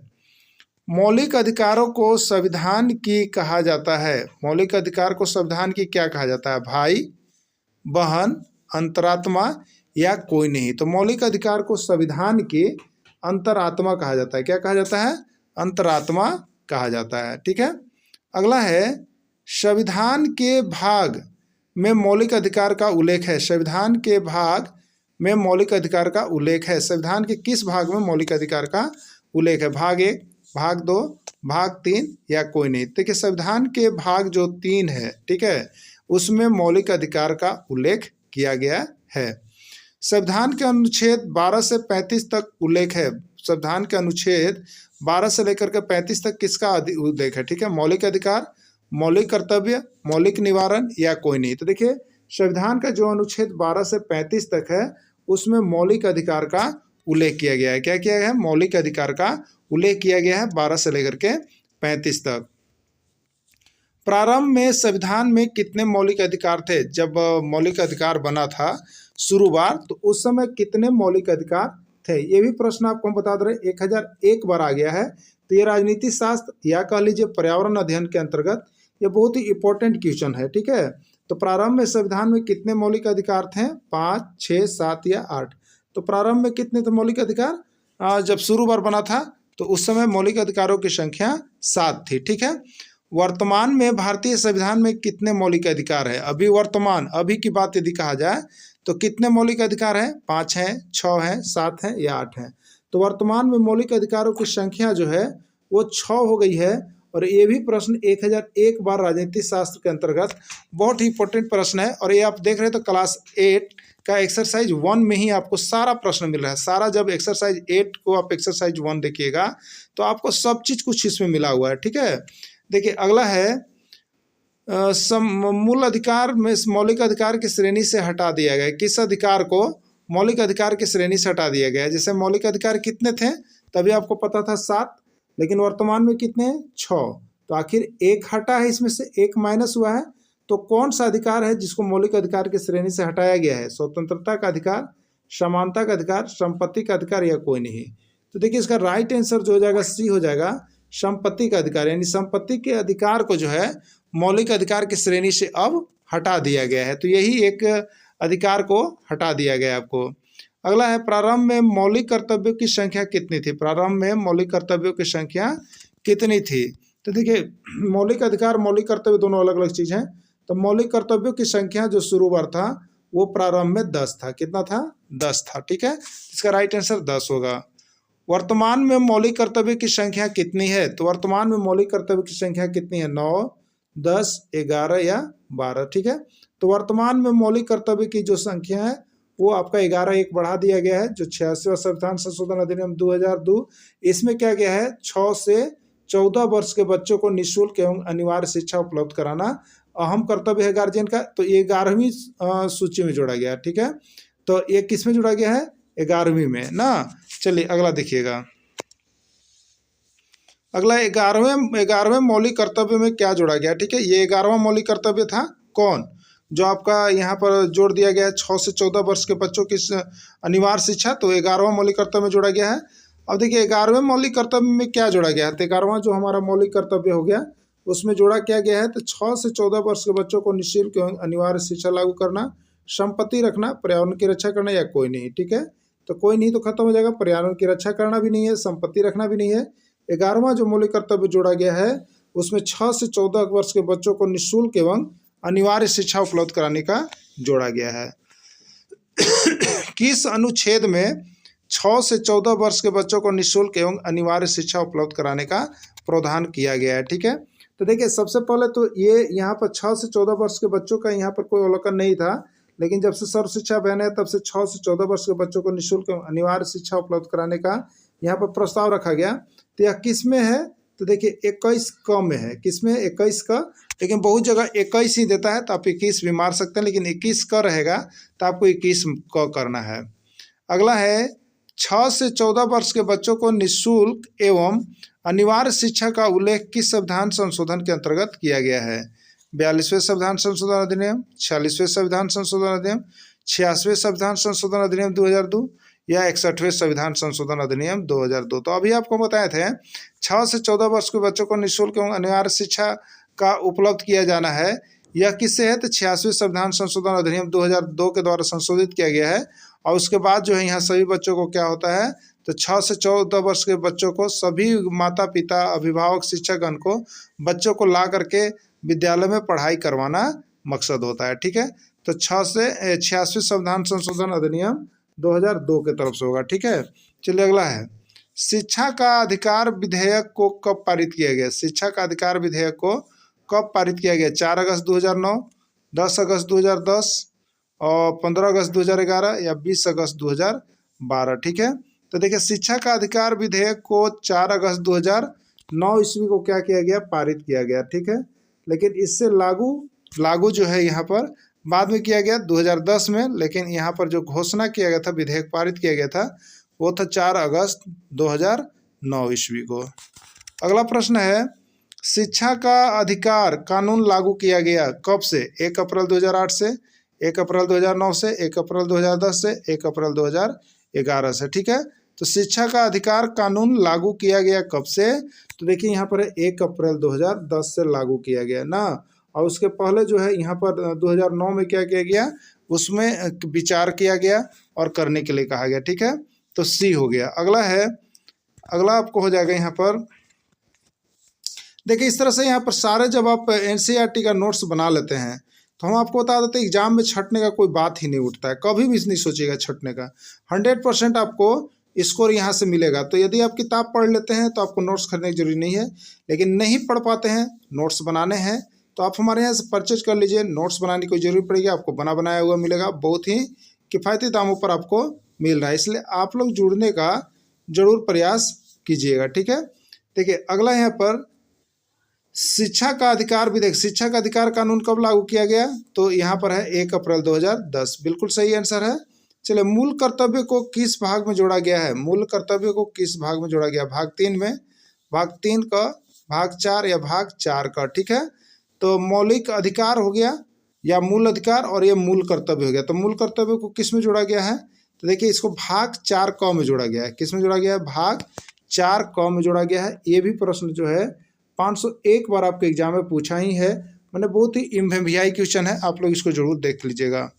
मौलिक अधिकारों को संविधान की कहा जाता है। मौलिक अधिकार को संविधान की क्या कहा जाता है? भाई, बहन, अंतरात्मा या कोई नहीं। तो मौलिक अधिकार को संविधान की अंतरात्मा कहा जाता है। क्या कहा जाता है? अंतरात्मा कहा जाता है। ठीक है, अगला है संविधान के भाग में मौलिक अधिकार का उल्लेख है। संविधान के भाग में मौलिक अधिकार का उल्लेख है। संविधान के किस भाग में मौलिक अधिकार का उल्लेख है? भाग 1, भाग 2, भाग 3 या कोई नहीं। देखिए संविधान के भाग जो 3 है, ठीक है, उसमें मौलिक अधिकार का उल्लेख किया गया है। संविधान के अनुच्छेद 12 से 35 तक उल्लेख है। संविधान के अनुच्छेद 12 से लेकर के 35 तक किसका उल्लेख है? ठीक है, मौलिक अधिकार, मौलिक कर्तव्य, मौलिक निवारण या कोई नहीं। तो देखिए संविधान का जो अनुच्छेद 12 से 35 तक है उसमें मौलिक अधिकार का उल्लेख किया गया है। क्या किया गया है? मौलिक अधिकार का उल्लेख किया गया है 12 से लेकर के 35 तक। प्रारंभ में संविधान में कितने मौलिक अधिकार थे? जब मौलिक अधिकार बना था शुरुआत, तो उस समय कितने मौलिक अधिकार थे? ये भी प्रश्न आपको हम बता दे रहे, 1001 बार आ गया है। तो ये राजनीति शास्त्र या कह लीजिए पर्यावरण अध्ययन के अंतर्गत ये बहुत ही इंपॉर्टेंट क्वेश्चन है। ठीक है, तो प्रारंभ में संविधान में कितने मौलिक अधिकार थे? 5, 6, 7 या 8। तो प्रारंभ में कितने थे मौलिक अधिकार? जब शुरू बार बना था तो उस समय मौलिक अधिकारों की संख्या 7 थी। ठीक है, वर्तमान में भारतीय संविधान में कितने मौलिक अधिकार है? अभी वर्तमान, अभी की बात यदि कहा जाए तो कितने मौलिक अधिकार हैं? 5 हैं, 6 हैं, 7 हैं या 8 हैं। तो वर्तमान में मौलिक अधिकारों की संख्या जो है वो 6 हो गई है। और ये भी प्रश्न 1001 बार राजनीति शास्त्र के अंतर्गत बहुत ही इंपॉर्टेंट प्रश्न है। और ये आप देख रहे हैं तो क्लास 8 का एक्सरसाइज 1 में ही आपको सारा प्रश्न मिल रहा है। सारा जब एक्सरसाइज 8 को आप एक्सरसाइज 1 देखिएगा तो आपको सब चीज़ कुछ इसमें मिला हुआ है। ठीक है, देखिए अगला है मूल अधिकार में मौलिक अधिकार की श्रेणी से हटा दिया गया। किस अधिकार को मौलिक अधिकार की श्रेणी से हटा दिया गया? जैसे मौलिक अधिकार कितने थे? तभी आपको पता था 7, लेकिन वर्तमान में कितने हैं? 6। तो आखिर एक हटा है, इसमें से एक माइनस हुआ है। तो कौन सा अधिकार है जिसको मौलिक अधिकार की श्रेणी से हटाया गया है? स्वतंत्रता का अधिकार, समानता का अधिकार, संपत्ति का अधिकार या कोई नहीं। तो देखिए इसका राइट आंसर जो हो जाएगा सी हो जाएगा, संपत्ति का अधिकार। यानी संपत्ति के अधिकार को जो है मौलिक अधिकार की श्रेणी से अब हटा दिया गया है। तो यही एक अधिकार को हटा दिया गया आपको। अगला है प्रारंभ में मौलिक कर्तव्यों की संख्या कितनी थी? प्रारंभ में मौलिक कर्तव्यों की संख्या कितनी थी? तो देखिए मौलिक अधिकार, मौलिक कर्तव्य दोनों अलग अलग चीज़ हैं। तो मौलिक कर्तव्यों की संख्या जो शुरू बार था वो प्रारंभ में 10 था। कितना था? 10 था। ठीक है, इसका राइट आंसर 10 होगा। वर्तमान में मौलिक कर्तव्य की संख्या कितनी है? तो वर्तमान में मौलिक कर्तव्य की संख्या कितनी है? 9, 10, 11 या 12। ठीक है, तो वर्तमान में मौलिक कर्तव्य की जो संख्या है वो आपका 11 एक बढ़ा दिया गया है। जो 86वां संविधान संशोधन अधिनियम 2002, इसमें क्या गया है? 6 से 14 वर्ष के बच्चों को निःशुल्क एवं अनिवार्य शिक्षा उपलब्ध कराना अहम कर्तव्य है गार्जियन का। तो ये 11वीं सूची में जोड़ा गया। ठीक है, तो ये किस में जोड़ा गया है? 11वीं में ना। चलिए अगला देखिएगा। अगला 11वें मौलिक कर्तव्य में क्या जोड़ा गया? ठीक है, ये 11वां मौलिक कर्तव्य था कौन? जो आपका यहाँ पर जोड़ दिया गया है 6 से 14 वर्ष के बच्चों की अनिवार्य शिक्षा। तो 11वां मौलिक कर्तव्य में जोड़ा गया है। अब देखिए 11वें मौलिक कर्तव्य में क्या जोड़ा गया है? तो 11वां जो हमारा मौलिक कर्तव्य हो गया उसमें जोड़ा क्या गया है? तो 6 से 14 वर्ष के बच्चों को निःशुल्क एवं अनिवार्य शिक्षा लागू करना, संपत्ति रखना, पर्यावरण की रक्षा करना या कोई नहीं। ठीक है, तो कोई नहीं तो खत्म हो जाएगा। पर्यावरण की रक्षा करना भी नहीं है, संपत्ति रखना भी नहीं है। 11वां जो मौलिक कर्तव्य जोड़ा गया है उसमें 6 से 14 वर्ष के बच्चों को निःशुल्क एवं अनिवार्य शिक्षा उपलब्ध कराने का जोड़ा गया है। किस अनुच्छेद में 6 से 14 वर्ष के बच्चों को निःशुल्क एवं अनिवार्य शिक्षा उपलब्ध कराने का प्रावधान किया गया है? ठीक है, तो देखिए सबसे पहले तो ये यहाँ पर 6 से 14 वर्ष के बच्चों का यहाँ पर कोई अवलोकन नहीं था, लेकिन जब से सर्व शिक्षा अभियान है तब से 6 से 14 वर्ष के बच्चों को निःशुल्क एवं अनिवार्य शिक्षा उपलब्ध कराने का यहाँ पर प्रस्ताव रखा गया। तो यह किस में है? तो देखिए 21 क में है। किस में? 21 का, लेकिन बहुत जगह 21 ही देता है तो आप 21 भी मार सकते हैं, लेकिन 21 का रहेगा तो आपको 21 का करना है। अगला है 6 से 14 वर्ष के बच्चों को निःशुल्क एवं अनिवार्य शिक्षा का उल्लेख किस संविधान संशोधन के अंतर्गत किया गया है? 42वें संविधान संशोधन अधिनियम, 46वें संविधान संशोधन अधिनियम, 86वें संविधान संशोधन अधिनियम 2002 या 61वें संविधान संशोधन अधिनियम 2002। तो अभी आपको बताए थे 6 से 14 वर्ष के बच्चों को निःशुल्क एवं अनिवार्य शिक्षा का उपलब्ध किया जाना है। यह किससे है? तो 86वें संविधान संशोधन अधिनियम 2002 के द्वारा संशोधित किया गया है। और उसके बाद जो है यहाँ सभी बच्चों को क्या होता है, तो 6 से 14 वर्ष के बच्चों को सभी माता पिता अभिभावक शिक्षकगण को बच्चों को ला करके विद्यालय में पढ़ाई करवाना मकसद होता है। ठीक है, तो 6 से 86वें संविधान संशोधन अधिनियम 2002 के तरफ से होगा। ठीक है, चलिए अगला है शिक्षा का अधिकार विधेयक को कब पारित किया गया? शिक्षा का अधिकार विधेयक को कब पारित किया गया? 4 अगस्त 2009, 10 अगस्त 2010 और 15 अगस्त 2011 या 20 अगस्त 2012। ठीक है, तो देखिए शिक्षा का अधिकार विधेयक को 4 अगस्त 2009 ईस्वी को क्या किया गया? पारित किया गया। ठीक है, लेकिन इससे लागू जो है यहाँ पर बाद में किया गया 2010 में, लेकिन यहाँ पर जो घोषणा किया गया था, विधेयक पारित किया गया था, वो था 4 अगस्त 2009 ईस्वी को। अगला प्रश्न है शिक्षा का अधिकार कानून लागू किया गया कब से? 1 अप्रैल 2008 से, 1 अप्रैल 2009 से, 1 अप्रैल 2010 से, 1 अप्रैल 2011 से। ठीक है, तो शिक्षा का अधिकार कानून लागू किया गया कब से? तो देखिए यहाँ पर 1 अप्रैल 2010 से लागू किया गया ना। और उसके पहले जो है यहाँ पर 2009 में क्या किया गया? उसमें विचार किया गया और करने के लिए कहा गया। ठीक है, तो सी हो गया। अगला है, अगला आपको हो जाएगा यहाँ पर देखिए इस तरह से यहाँ पर सारे जब आप एनसीईआरटी का नोट्स बना लेते हैं तो हम आपको बता देते हैं एग्जाम में छटने का कोई बात ही नहीं उठता है, कभी भी नहीं सोचिएगा छटने का। 100% आपको स्कोर यहाँ से मिलेगा। तो यदि आप किताब पढ़ लेते हैं तो आपको नोट्स खरीदने की जरूरी नहीं है, लेकिन नहीं पढ़ पाते हैं, नोट्स बनाने हैं, तो आप हमारे यहाँ से परचेज कर लीजिए। नोट्स बनाने की कोई जरूरत पड़ेगी, आपको बना बनाया हुआ मिलेगा, बहुत ही किफ़ायती दामों पर आपको मिल रहा है। इसलिए आप लोग जुड़ने का जरूर प्रयास कीजिएगा। ठीक है, देखिए अगला यहाँ पर शिक्षा का अधिकार विधेयक, शिक्षा का अधिकार कानून कब लागू किया गया? तो यहाँ पर है 1 अप्रैल 2010, बिल्कुल सही आंसर है। चलिए मूल कर्तव्य को किस भाग में जोड़ा गया है? मूल कर्तव्य को किस भाग में जोड़ा गया? भाग 3 में, भाग 3 का, भाग 4 या भाग 4 का। ठीक है, तो मौलिक अधिकार हो गया या मूल अधिकार, और ये मूल कर्तव्य हो गया। तो मूल कर्तव्य को किस में जोड़ा गया है? तो देखिए इसको भाग 4 क में जोड़ा गया है। किस में जोड़ा गया है? भाग 4 क में जोड़ा गया है। ये भी प्रश्न जो है 501 बार आपके एग्जाम में पूछा ही है, मैंने बहुत ही MVI क्वेश्चन है, आप लोग इसको जरूर देख लीजिएगा।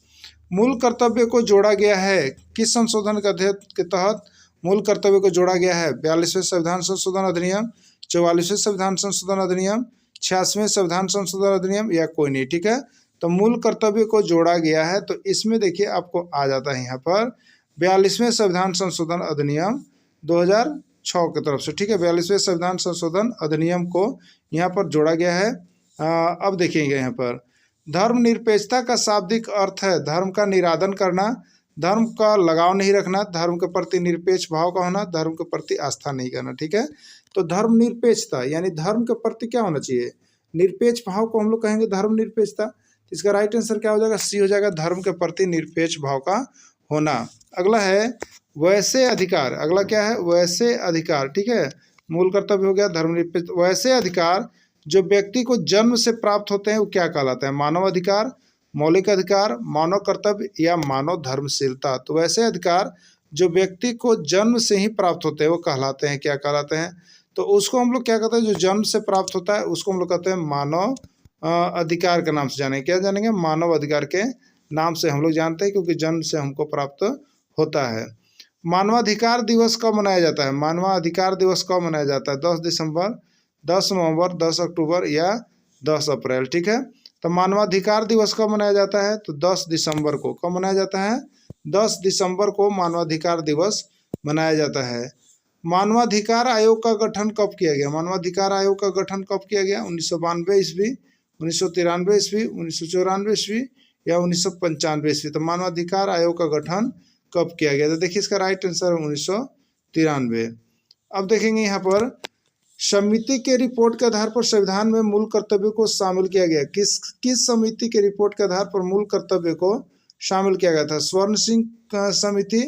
मूल कर्तव्य को जोड़ा गया है किस संशोधन के तहत? मूल कर्तव्य को जोड़ा गया है 42वें संविधान संशोधन अधिनियम, 44वें संविधान संशोधन अधिनियम, 86वें संविधान संशोधन अधिनियम या कोई नहीं। ठीक है, तो मूल कर्तव्य को जोड़ा गया है, तो इसमें देखिए आपको आ जाता है यहाँ पर 42वें संविधान संशोधन अधिनियम 2006 की तरफ से। ठीक है, 42वें संविधान संशोधन अधिनियम को यहाँ पर जोड़ा गया है। अब देखिएगा यहाँ पर धर्मनिरपेक्षता का शाब्दिक अर्थ है धर्म का निरादन करना, धर्म का लगाव नहीं रखना, धर्म के प्रति निरपेक्ष भाव का होना, धर्म के प्रति आस्था नहीं करना। ठीक है, तो धर्मनिरपेक्षता यानी धर्म के प्रति क्या होना चाहिए? निरपेक्ष भाव को हम लोग कहेंगे धर्मनिरपेक्षता। इसका राइट आंसर क्या हो जाएगा? सी हो जाएगा, धर्म के प्रति निरपेक्ष भाव का होना। अगला है वैसे अधिकार। अगला क्या है? वैसे अधिकार। ठीक है, मूल कर्तव्य हो गया धर्मनिरपेक्ष। वैसे अधिकार जो व्यक्ति को जन्म से प्राप्त होते हैं वो क्या कहलाते हैं? मानव अधिकार, मौलिक अधिकार, मानव कर्तव्य या मानव धर्मशीलता। तो वैसे अधिकार जो व्यक्ति को जन्म से ही प्राप्त होते हैं वो कहलाते हैं, क्या कहलाते हैं? तो उसको हम लोग क्या कहते हैं? जो जन्म से प्राप्त होता है उसको हम लोग कहते हैं मानव अधिकार के नाम से जानेंगे। क्या जानेंगे? मानव अधिकार के नाम से हम लोग जानते हैं, क्योंकि जन्म से हमको प्राप्त होता है। मानवाधिकार दिवस कब मनाया जाता है? मानवाधिकार दिवस कब मनाया जाता है? 10 दिसंबर, 10 नवंबर, 10 अक्टूबर या 10 अप्रैल। ठीक है, तो मानवाधिकार दिवस कब मनाया जाता है? तो 10 दिसंबर को। कब मनाया जाता है? 10 दिसंबर को मानवाधिकार दिवस मनाया जाता है। मानवाधिकार आयोग का गठन कब किया गया? मानवाधिकार आयोग का गठन कब किया गया? 1992 ईस्वी, 1993 ईस्वी, 1994 ईस्वी या 1995 ईस्वी। तो मानवाधिकार आयोग का गठन कब किया गया? तो देखिए इसका राइट आंसर 1993। अब देखेंगे यहाँ पर समिति के रिपोर्ट के आधार पर संविधान में मूल कर्तव्यों को शामिल किया गया। किस समिति के रिपोर्ट के आधार पर मूल कर्तव्य को शामिल किया गया था? स्वर्ण सिंह समिति,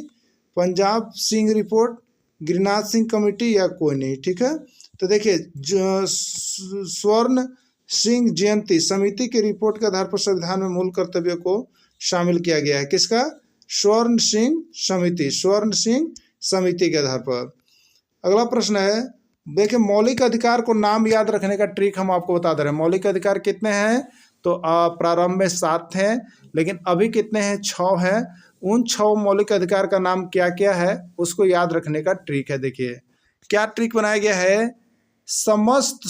पंजाब सिंह रिपोर्ट, गिरिनाथ सिंह कमेटी या कोई नहीं। ठीक है, तो देखिए स्वर्ण सिंह जयंती समिति के रिपोर्ट के आधार पर संविधान में मूल कर्तव्यों को शामिल किया गया है। किसका? स्वर्ण सिंह समिति, स्वर्ण सिंह समिति के आधार पर। अगला प्रश्न है, देखिए मौलिक अधिकार को नाम याद रखने का ट्रिक हम आपको बता दे रहे हैं। मौलिक अधिकार कितने हैं? तो प्रारंभ में 7 हैं, लेकिन अभी कितने हैं? 6 हैं। उन 6 मौलिक अधिकार का नाम क्या क्या है उसको याद रखने का ट्रिक है। देखिए क्या ट्रिक बनाया गया है? समस्त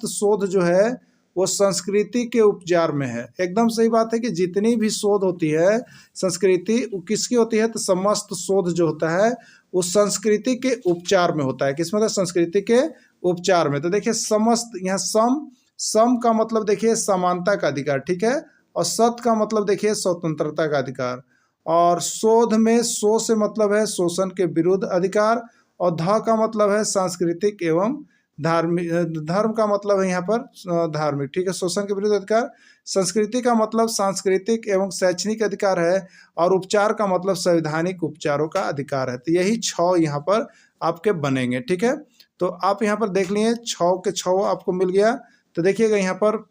शोध जो है वो संस्कृति के उपचार में है। एकदम सही बात है कि जितनी भी शोध होती है संस्कृति किसकी होती है? तो समस्त शोध जो होता है वो संस्कृति के उपचार में होता है। किसमें होता है? संस्कृति के उपचार में। तो देखिए समस्त, यहाँ सम का मतलब देखिए समानता का अधिकार, ठीक है, और सत का मतलब देखिए स्वतंत्रता का अधिकार, और शोध में शो से मतलब है शोषण के विरुद्ध अधिकार, और ध का मतलब है सांस्कृतिक एवं धार्मिक, धर्म का मतलब है यहाँ पर धार्मिक, ठीक है, शोषण के विरुद्ध अधिकार। संस्कृति का मतलब सांस्कृतिक एवं शैक्षणिक अधिकार है, और उपचार का मतलब संवैधानिक उपचारों का अधिकार है। तो यही 6 यहाँ पर आपके बनेंगे। ठीक है, तो आप यहाँ पर देख लिए 6 के 6 आपको मिल गया। तो देखिएगा यहाँ पर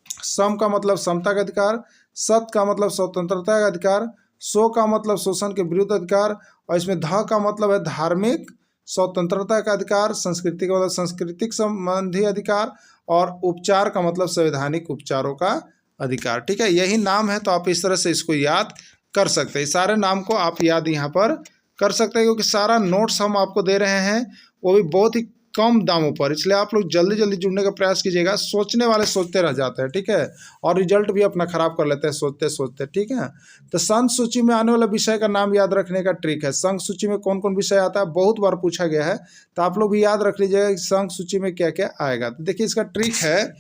सम का मतलब समता का अधिकार, सत का मतलब स्वतंत्रता का अधिकार, सो का मतलब शोषण के विरुद्ध अधिकार, और इसमें ध का मतलब है धार्मिक स्वतंत्रता का अधिकार, संस्कृति का मतलब सांस्कृतिक संबंधी अधिकार, और उपचार का मतलब संवैधानिक उपचारों का अधिकार। ठीक है, यही नाम है। तो आप इस तरह से इसको याद कर सकते हैं। सारे नाम को आप याद यहाँ पर कर सकते हैं, क्योंकि सारा नोट्स हम आपको दे रहे हैं वो भी बहुत ही कम दामों पर, इसलिए आप लोग जल्दी जल्दी जुड़ने का प्रयास कीजिएगा। सोचने वाले सोचते रह जाते हैं, ठीक है, और रिजल्ट भी अपना खराब कर लेते हैं सोचते सोचते। ठीक है, तो संघ सूची में आने वाला विषय का नाम याद रखने का ट्रिक है। संघ सूची में कौन कौन विषय आता है बहुत बार पूछा गया है, तो आप लोग भी याद रख लीजिएगा कि संघ सूची में क्या क्या आएगा। तो देखिए इसका ट्रिक है,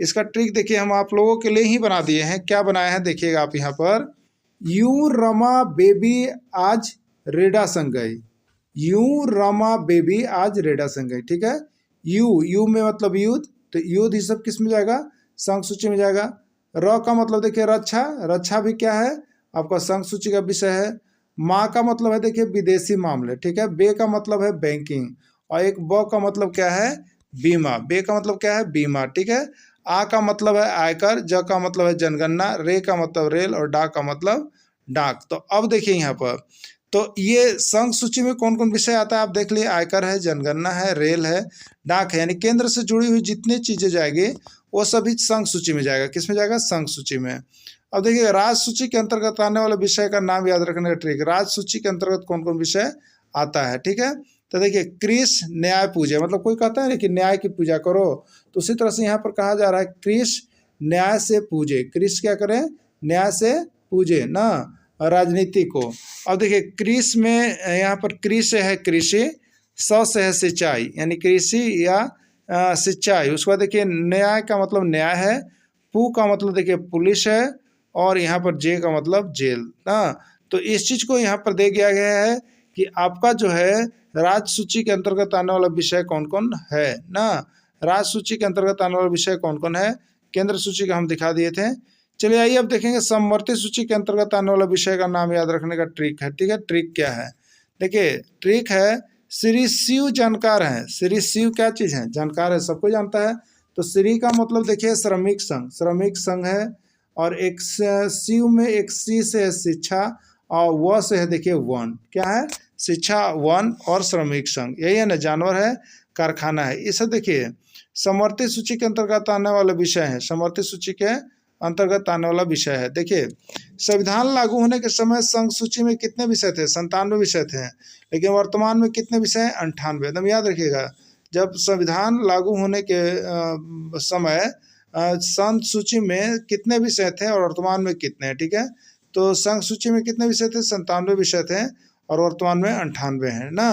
इसका ट्रिक देखिए हम आप लोगों के लिए ही बना दिए हैं। क्या बनाया है देखिएगा आप यहाँ पर, यूं रमा बेबी आज रेडा संग गई, यूं रमा बेबी आज रेडा संग गई। ठीक है, यू में मतलब युद्ध, तो युद्ध ये सब किस में जाएगा? संघ सूची में जाएगा। र का मतलब देखिए रक्षा, रक्षा भी क्या है? आपका संघ सूची का विषय है। माँ का मतलब है देखिए विदेशी मामले, ठीक है। बे का मतलब है बैंकिंग, और एक ब का मतलब क्या है? बीमा। बे का मतलब क्या है? बीमा, ठीक है। आ का मतलब है आयकर, ज का मतलब है जनगणना, रे का मतलब रेल, और डा का मतलब डाक। तो अब देखिए यहाँ पर, तो ये संघ सूची में कौन कौन विषय आता है आप देख लिए, आयकर है, जनगणना है, रेल है, डाक है, यानी केंद्र से जुड़ी हुई जितनी चीजें जाएगी वो सभी संघ सूची में जाएगा। किस में जाएगा? संघ सूची में। अब देखिए राज्य सूची के अंतर्गत आने वाले विषय का नाम याद रखने का ट्रिक। राज्य सूची के अंतर्गत कौन कौन विषय आता है? ठीक है, तो देखिए कृष न्याय पूजा, मतलब कोई कहता है ना कि न्याय की पूजा करो, तो उसी तरह से यहाँ पर कहा जा रहा है कृष न्याय से पूजे। कृष क्या करें? न्याय से पूजे ना राजनीति को। अब देखिए कृषि में यहाँ पर कृषि है कृषि, स से है सिंचाई, यानी कृषि या सिंचाई। उसके बाद देखिए न्याय का मतलब न्याय है, पू का मतलब देखिए पुलिस है, और यहाँ पर जे का मतलब जेल ना। तो इस चीज को यहाँ पर दे दिया गया है कि आपका जो है राज्य सूची के अंतर्गत आने वाला विषय कौन कौन है ना। राज्य सूची के अंतर्गत आने वाला विषय कौन कौन है, केंद्र सूची का हम दिखा दिए थे। चलिए आइए अब देखेंगे समवर्ती सूची के अंतर्गत आने वाला विषय का नाम याद रखने का ट्रिक है। ठीक है, ट्रिक क्या है? देखिए ट्रिक है, श्री शिव जानकार है। श्री शिव क्या चीज है? जानकार है, सबको जानता है। तो श्री का मतलब देखिए श्रमिक संघ, श्रमिक संघ है, और एक शिव में एक सी से है शिक्षा, और व से है देखिए वन, क्या है? शिक्षा, वन और श्रमिक संघ, यही है ना, जानवर है, कारखाना है। इसे देखिए समवर्ती सूची के अंतर्गत आने वाला विषय है, समवर्ती सूची के अंतर्गत आने वाला विषय है। देखिए संविधान लागू होने के समय संघ सूची में कितने विषय थे? 97 विषय थे, लेकिन वर्तमान में कितने विषय हैं? 98। एकदम याद रखिएगा, जब संविधान लागू होने के समय संघ सूची में कितने विषय थे और वर्तमान में कितने हैं। ठीक है, तो संघ सूची में कितने विषय थे? 97 विषय थे और वर्तमान में 98 हैं ना।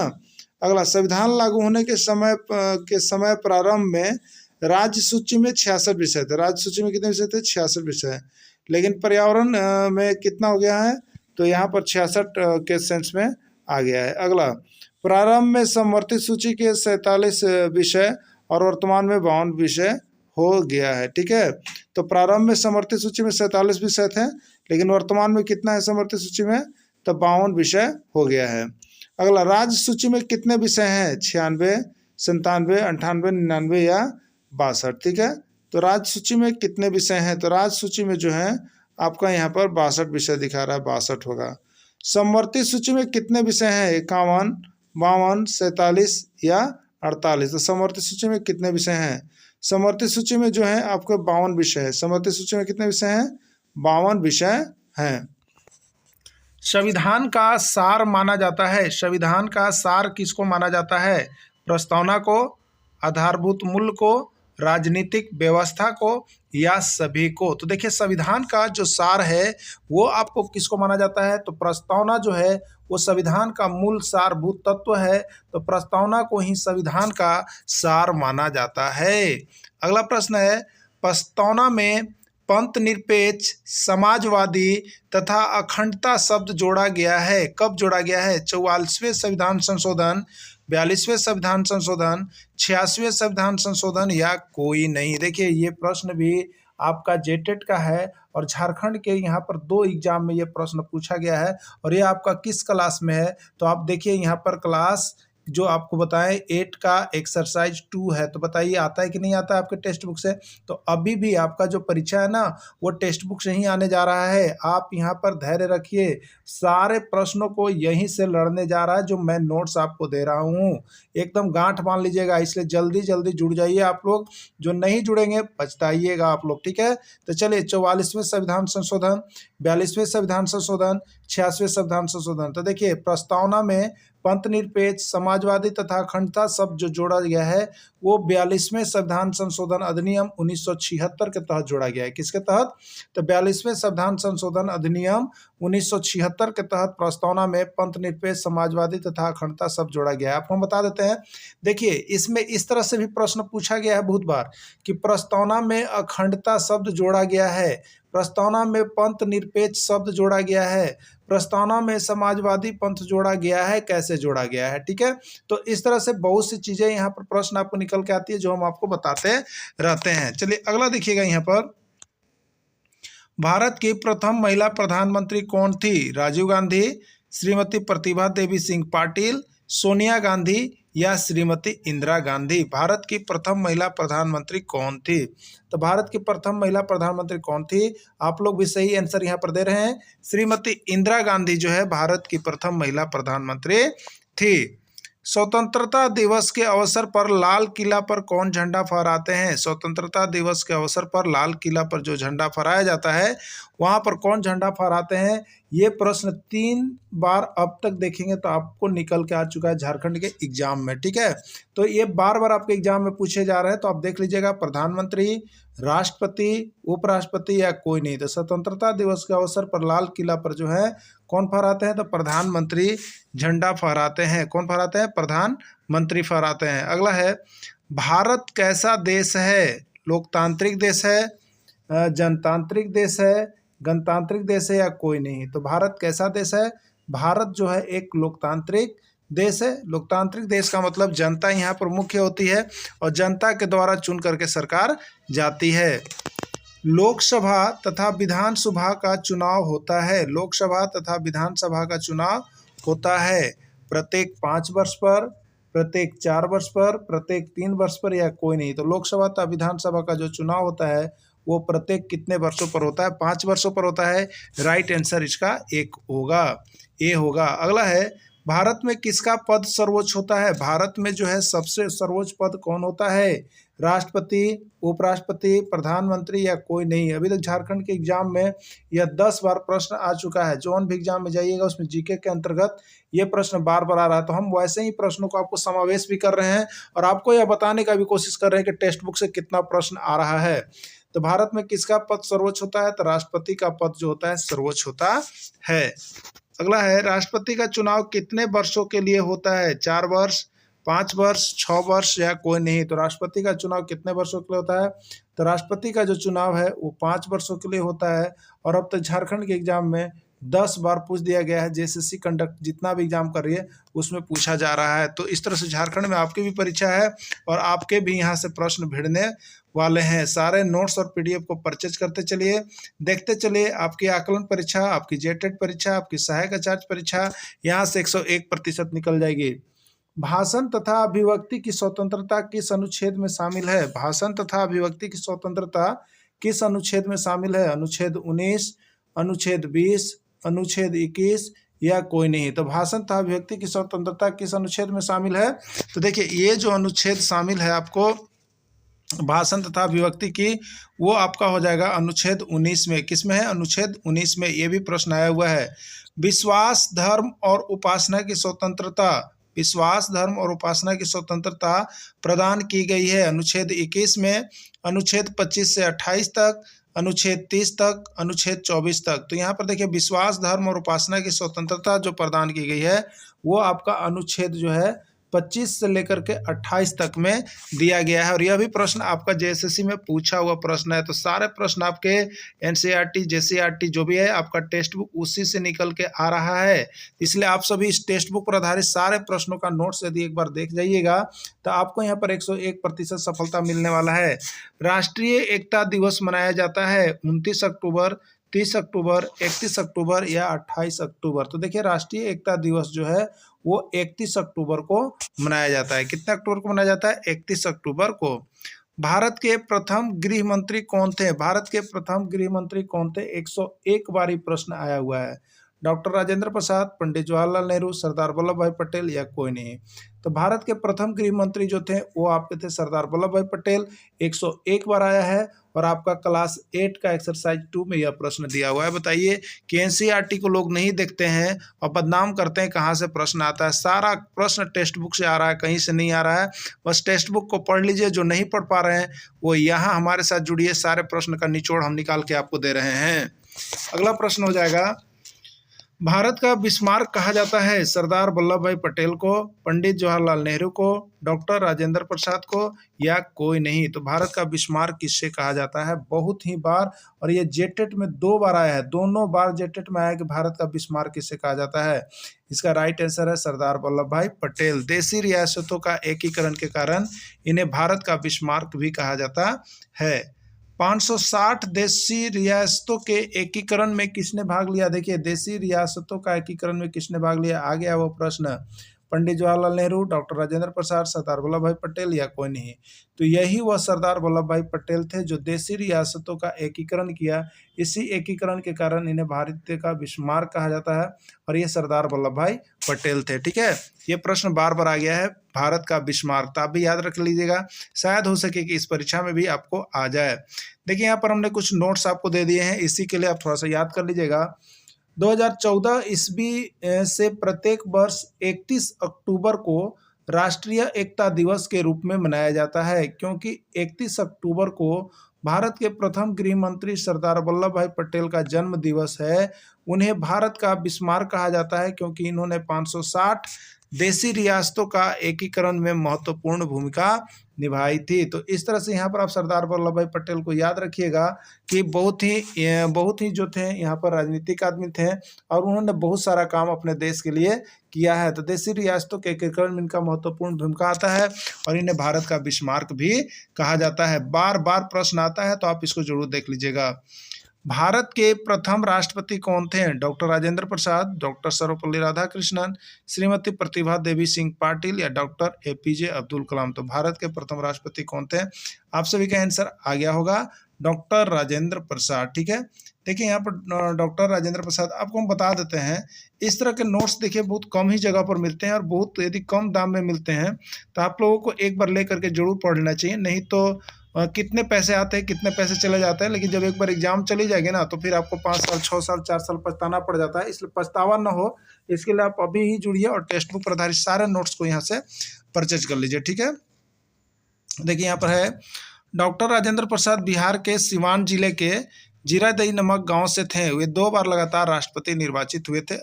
अगला, संविधान लागू होने के समय प्रारंभ में राज्य सूची में 66 विषय थे। राज्य सूची में कितने विषय थे? 66 विषय। लेकिन पर्यावरण में कितना हो गया है? तो यहाँ पर 66 के सेंस में आ गया है। अगला, प्रारंभ में समवर्ती सूची के 47 विषय और वर्तमान में 52 विषय हो गया है। ठीक है, तो प्रारंभ में समवर्ती सूची में 47 विषय थे, लेकिन वर्तमान में कितना है समवर्ती सूची में? तो 52 विषय हो गया है। अगला, राज्य सूची में कितने विषय हैं? 96, 97, 98, 99 या 62। ठीक है, तो राज्य सूची में कितने विषय हैं? तो राज्य सूची में जो है आपका यहाँ पर 62 विषय दिखा रहा है, 62 होगा। समवर्ती सूची में कितने विषय हैं? 51, 52, 47 या 48। तो समवर्ती सूची में कितने विषय हैं? समवर्ती सूची में जो है आपके 52 विषय है। समवर्ती सूची में कितने विषय हैं? 52 विषय हैं। संविधान का सार माना जाता है। संविधान का सार किसको माना जाता है? प्रस्तावना को, आधारभूत मूल्य को, राजनीतिक व्यवस्था को या सभी को? तो देखिए, संविधान का जो सार है वो आपको किसको माना जाता है? तो प्रस्तावना जो है वो संविधान का मूल सारभूत तत्व है, तो प्रस्तावना को ही संविधान का सार माना जाता है। अगला प्रश्न है, प्रस्तावना में पंथ निरपेक्ष, समाजवादी तथा अखंडता शब्द जोड़ा गया है। कब जोड़ा गया है? 44वें संविधान संशोधन, 42वें संविधान संशोधन, 86वें संविधान संशोधन या कोई नहीं? देखिए, ये प्रश्न भी आपका जेटेट का है और झारखंड के यहाँ पर 2 एग्जाम में ये प्रश्न पूछा गया है। और ये आपका किस क्लास में है? तो आप देखिए यहाँ पर क्लास जो आपको बताएं 8 का एक्सरसाइज 2 है। तो बताइए आता है कि नहीं आता है आपके टेक्स्ट बुक से? तो अभी भी आपका जो परीक्षा है ना वो टेक्स्ट बुक से ही आने जा रहा है। आप यहाँ पर धैर्य रखिए, सारे प्रश्नों को यहीं से लड़ने जा रहा है जो मैं नोट्स आपको दे रहा हूँ। एकदम गांठ बांध लीजिएगा, इसलिए जल्दी जल्दी जुड़ जाइए आप लोग। जो नहीं जुड़ेंगे पछताइएगा आप लोग। ठीक है, तो चलिए 44वें संविधान संशोधन, 42वें संविधान संशोधन, 86वें संविधान संशोधन। तो देखिए, प्रस्तावना में पंथ निरपेक्ष, समाजवादी तथा अखंडता शब्द जो जोड़ा गया है वो 42वें संविधान संशोधन अधिनियम 1976 के तहत जोड़ा गया है। किसके तहत? तो 42वें संविधान संशोधन अधिनियम 1976 के तहत प्रस्तावना में पंथ निरपेक्ष, समाजवादी तथा अखंडता शब्द जोड़ा गया है। आपको हम बता देते हैं, देखिए इसमें इस तरह से भी प्रश्न पूछा गया है बहुत बार कि प्रस्तावना में अखंडता शब्द जोड़ा गया है, प्रस्तावना में पंथ निरपेक्ष शब्द जोड़ा गया है, प्रस्तावना में समाजवादी पंथ जोड़ा गया है, कैसे जोड़ा गया है। ठीक है, तो इस तरह से बहुत सी चीजें यहाँ पर प्रश्न आपको निकल के आती है जो हम आपको बताते रहते हैं। चलिए अगला देखिएगा, यहाँ पर भारत की प्रथम महिला प्रधानमंत्री कौन थी? राजीव गांधी, श्रीमती प्रतिभा देवी सिंह पाटिल, सोनिया गांधी या श्रीमती इंदिरा गांधी? भारत की प्रथम महिला प्रधानमंत्री कौन थी? तो भारत की प्रथम महिला प्रधानमंत्री कौन थी? आप लोग भी सही आंसर यहाँ पर दे रहे हैं, श्रीमती इंदिरा गांधी जो है भारत की प्रथम महिला प्रधानमंत्री थी। स्वतंत्रता दिवस के अवसर पर लाल किला पर कौन झंडा फहराते हैं? स्वतंत्रता दिवस के अवसर पर लाल किला पर जो झंडा फहराया जाता है वहां पर कौन झंडा फहराते हैं? ये प्रश्न 3 बार अब तक देखेंगे तो आपको निकल के आ चुका है झारखंड के एग्जाम में। ठीक है, तो ये बार बार आपके एग्जाम में पूछे जा रहे हैं, तो आप देख लीजिएगा, प्रधानमंत्री, राष्ट्रपति, उपराष्ट्रपति या कोई नहीं। तो स्वतंत्रता दिवस के अवसर पर लाल किला पर जो है कौन फहराते हैं? तो प्रधानमंत्री झंडा फहराते हैं। कौन फहराते हैं? प्रधानमंत्री फहराते हैं। अगला है, भारत कैसा देश है? लोकतांत्रिक देश है, जनतांत्रिक देश है, गणतांत्रिक देश है या कोई नहीं? तो भारत कैसा देश है? भारत जो है एक लोकतांत्रिक देश है। लोकतांत्रिक देश का मतलब जनता यहाँ पर मुख्य होती है और जनता के द्वारा चुन करके सरकार जाती है। लोकसभा तथा विधानसभा का चुनाव होता है। लोकसभा तथा विधानसभा का चुनाव होता है प्रत्येक 5 वर्ष पर, प्रत्येक 4 वर्ष पर, प्रत्येक 3 वर्ष पर या कोई नहीं। तो लोकसभा तथा विधानसभा का जो चुनाव होता है वो प्रत्येक कितने वर्षों पर होता है? 5 वर्षों पर होता है। राइट आंसर इसका 1 होगा, ए होगा। अगला है, भारत में किसका पद सर्वोच्च होता है? भारत में जो है सबसे सर्वोच्च पद कौन होता है? राष्ट्रपति, उपराष्ट्रपति, प्रधानमंत्री या कोई नहीं? अभी तक झारखंड के एग्जाम में यह 10 बार प्रश्न आ चुका है। जो भी एग्जाम में जाइएगा उसमें जीके के अंतर्गत ये प्रश्न बार बार आ रहा है। तो हम वैसे ही प्रश्नों को आपको समावेश भी कर रहे हैं और आपको यह बताने का भी कोशिश कर रहे हैं कि टेक्स्ट बुक से कितना प्रश्न आ रहा है। तो भारत में किसका पद सर्वोच्च होता है? तो राष्ट्रपति का पद जो होता है सर्वोच्च होता है। अगला है, राष्ट्रपति का चुनाव कितने वर्षों के लिए होता है? 4 वर्ष, 5 वर्ष, 6 वर्ष या कोई नहीं? तो राष्ट्रपति का चुनाव कितने वर्षों के लिए होता है? तो राष्ट्रपति का जो चुनाव है वो 5 वर्षों के लिए होता है। और अब तक झारखंड के एग्जाम में 10 बार पूछ दिया गया है। जेएसएससी कंडक्ट जितना भी एग्जाम कर रही है उसमें पूछा जा रहा है। तो इस तरह से झारखंड में आपकी भी परीक्षा है और आपके भी यहाँ से प्रश्न भिड़ने वाले हैं। सारे नोट्स और पीडीएफ को परचेज करते चलिए, देखते चलिए। आपकी आकलन परीक्षा, आपकी जेटेट परीक्षा, आपकी सहायक आचार्य परीक्षा यहाँ से 101% निकल जाएगी। भाषण तथा अभिव्यक्ति की स्वतंत्रता किस अनुच्छेद में शामिल है? भाषण तथा अभिव्यक्ति की स्वतंत्रता किस अनुच्छेद में शामिल है? अनुच्छेद 19, अनुच्छेद 20, अनुच्छेद 21 या कोई नहीं? तो भाषण तथा अभिव्यक्ति की स्वतंत्रता किस अनुच्छेद में शामिल है? तो देखिए ये जो अनुच्छेद शामिल है आपको भाषण तथा अभिव्यक्ति की, वो आपका हो जाएगा अनुच्छेद 19 में। किस में है? अनुच्छेद 19 में। ये भी प्रश्न आया हुआ है। विश्वास, धर्म और उपासना की स्वतंत्रता, विश्वास, धर्म और उपासना की स्वतंत्रता प्रदान की गई है अनुच्छेद 21 में, अनुच्छेद 25 से 28 तक, अनुच्छेद 30 तक, अनुच्छेद 24 तक। तो यहाँ पर देखिए विश्वास, धर्म और उपासना की स्वतंत्रता जो प्रदान की गई है वो आपका अनुच्छेद जो है 25 से लेकर के 28 तक में दिया गया है। और यह भी प्रश्न आपका जेएसएससी में पूछा हुआ प्रश्न है। तो सारे प्रश्न आपके एनसीईआरटी, जेसीईआरटी जो भी है आपका टेक्स्ट बुक उसी से निकल के आ रहा है। इसलिए आप सभी इस टेक्स्ट बुक पर आधारित सारे प्रश्नों का नोट्स यदि एक बार देख जाइएगा तो आपको यहाँ पर 101% सफलता मिलने वाला है। राष्ट्रीय एकता दिवस मनाया जाता है 29 अक्टूबर, 30 अक्टूबर, 31 अक्टूबर या 28 अक्टूबर? तो देखिए राष्ट्रीय एकता दिवस जो है वो 31 अक्टूबर को मनाया जाता है। कितने अक्टूबर को मनाया जाता है? 31 अक्टूबर को। भारत के प्रथम गृह मंत्री कौन थे? भारत के प्रथम गृह मंत्री कौन थे? 101 बार ये प्रश्न आया हुआ है। डॉक्टर राजेंद्र प्रसाद, पंडित जवाहरलाल नेहरू, सरदार वल्लभ भाई पटेल या कोई नहीं? तो भारत के प्रथम गृह मंत्री जो थे वो आपके थे सरदार वल्लभ भाई पटेल। 101 बार आया है। और आपका क्लास 8 का एक्सरसाइज 2 में यह प्रश्न दिया हुआ है। बताइए कि एनसीईआरटी को लोग नहीं देखते हैं और बदनाम करते हैं, कहाँ से प्रश्न आता है? सारा प्रश्न टेक्स्ट बुक से आ रहा है, कहीं से नहीं आ रहा है। बस टेक्स्ट बुक को पढ़ लीजिए। जो नहीं पढ़ पा रहे हैं वो यहाँ हमारे साथ जुड़िए, सारे प्रश्न का निचोड़ हम निकाल के आपको दे रहे हैं। अगला प्रश्न हो जाएगा, भारत का बिस्मार्क कहा जाता है सरदार वल्लभ भाई पटेल को, पंडित जवाहरलाल नेहरू को, डॉक्टर राजेंद्र प्रसाद को या कोई नहीं? तो भारत का बिस्मार्क किससे कहा जाता है? बहुत ही बार, और ये जेटेट में 2 बार आया है। दोनों बार जेटेट में आया कि भारत का बिस्मार्क किससे कहा जाता है। इसका राइट आंसर है सरदार वल्लभ भाई पटेल। देशी रियासतों का एकीकरण के कारण इन्हें भारत का बिस्मार्क भी कहा जाता है। 560 देशी रियासतों के एकीकरण में किसने भाग लिया? देखिए देशी रियासतों का एकीकरण में किसने भाग लिया? आ गया वो प्रश्न। पंडित जवाहरलाल नेहरू, डॉक्टर राजेंद्र प्रसाद, सरदार वल्लभ भाई पटेल या कोई नहीं? तो यही वह सरदार वल्लभ भाई पटेल थे जो देशी रियासतों का एकीकरण किया। इसी एकीकरण के कारण इन्हें भारत का बिस्मार्क कहा जाता है और ये सरदार वल्लभ भाई पटेल थे। ठीक है, ये प्रश्न बार बार आ गया है, भारत का बिस्मार्क। तो आप भी याद रख लीजिएगा, शायद हो सके कि इस परीक्षा में भी आपको आ जाए। देखिए यहाँ पर हमने कुछ नोट्स आपको दे दिए हैं, इसी के लिए आप थोड़ा सा याद कर लीजिएगा। 2014 ईस्वी से प्रत्येक वर्ष 31 अक्टूबर को राष्ट्रीय एकता दिवस के रूप में मनाया जाता है, क्योंकि 31 अक्टूबर को भारत के प्रथम गृह मंत्री सरदार वल्लभ भाई पटेल का जन्म दिवस है। उन्हें भारत का बिस्मार्क कहा जाता है क्योंकि इन्होंने 560 देशी रियासतों का एकीकरण में महत्वपूर्ण भूमिका निभाई थी। तो इस तरह से यहाँ पर आप सरदार वल्लभ भाई पटेल को याद रखिएगा कि बहुत ही जो थे यहाँ पर राजनीतिक आदमी थे और उन्होंने बहुत सारा काम अपने देश के लिए किया है। तो देशी रियासतों के एकीकरण में इनका महत्वपूर्ण भूमिका आता है और इन्हें भारत का बिस्मार्क भी कहा जाता है। बार बार प्रश्न आता है तो आप इसको जरूर देख लीजिएगा। भारत के प्रथम राष्ट्रपति कौन थे? डॉक्टर राजेंद्र प्रसाद, डॉक्टर सर्वपल्ली राधाकृष्णन, श्रीमती प्रतिभा देवी सिंह पाटिल या डॉक्टर एपीजे अब्दुल कलाम? तो भारत के प्रथम राष्ट्रपति कौन थे? आप सभी का आंसर आ गया होगा, डॉक्टर राजेंद्र प्रसाद। ठीक है, देखिए यहाँ पर डॉक्टर राजेंद्र प्रसाद, आपको हम बता देते हैं इस तरह के नोट्स देखिए बहुत कम ही जगह पर मिलते हैं और बहुत यदि कम दाम में मिलते हैं तो आप लोगों को एक बार ले करके जरूर पढ़ लेना चाहिए, नहीं तो कितने पैसे आते हैं कितने पैसे चले जाते हैं, लेकिन जब एक बार एग्जाम चली जाएगी ना तो फिर आपको 5 साल 6 साल 4 साल पछताना पड़ जाता है। इसलिए पछतावा ना हो इसके लिए आप अभी ही जुड़िए और टेक्स्ट बुक पर आधारित सारे नोट्स को यहाँ से परचेज कर लीजिए। ठीक है, देखिए यहाँ पर है डॉक्टर राजेंद्र प्रसाद बिहार के सिवान जिले के जीरादेई नामक गांव से थे। वे 2 बार लगातार राष्ट्रपति निर्वाचित हुए थे।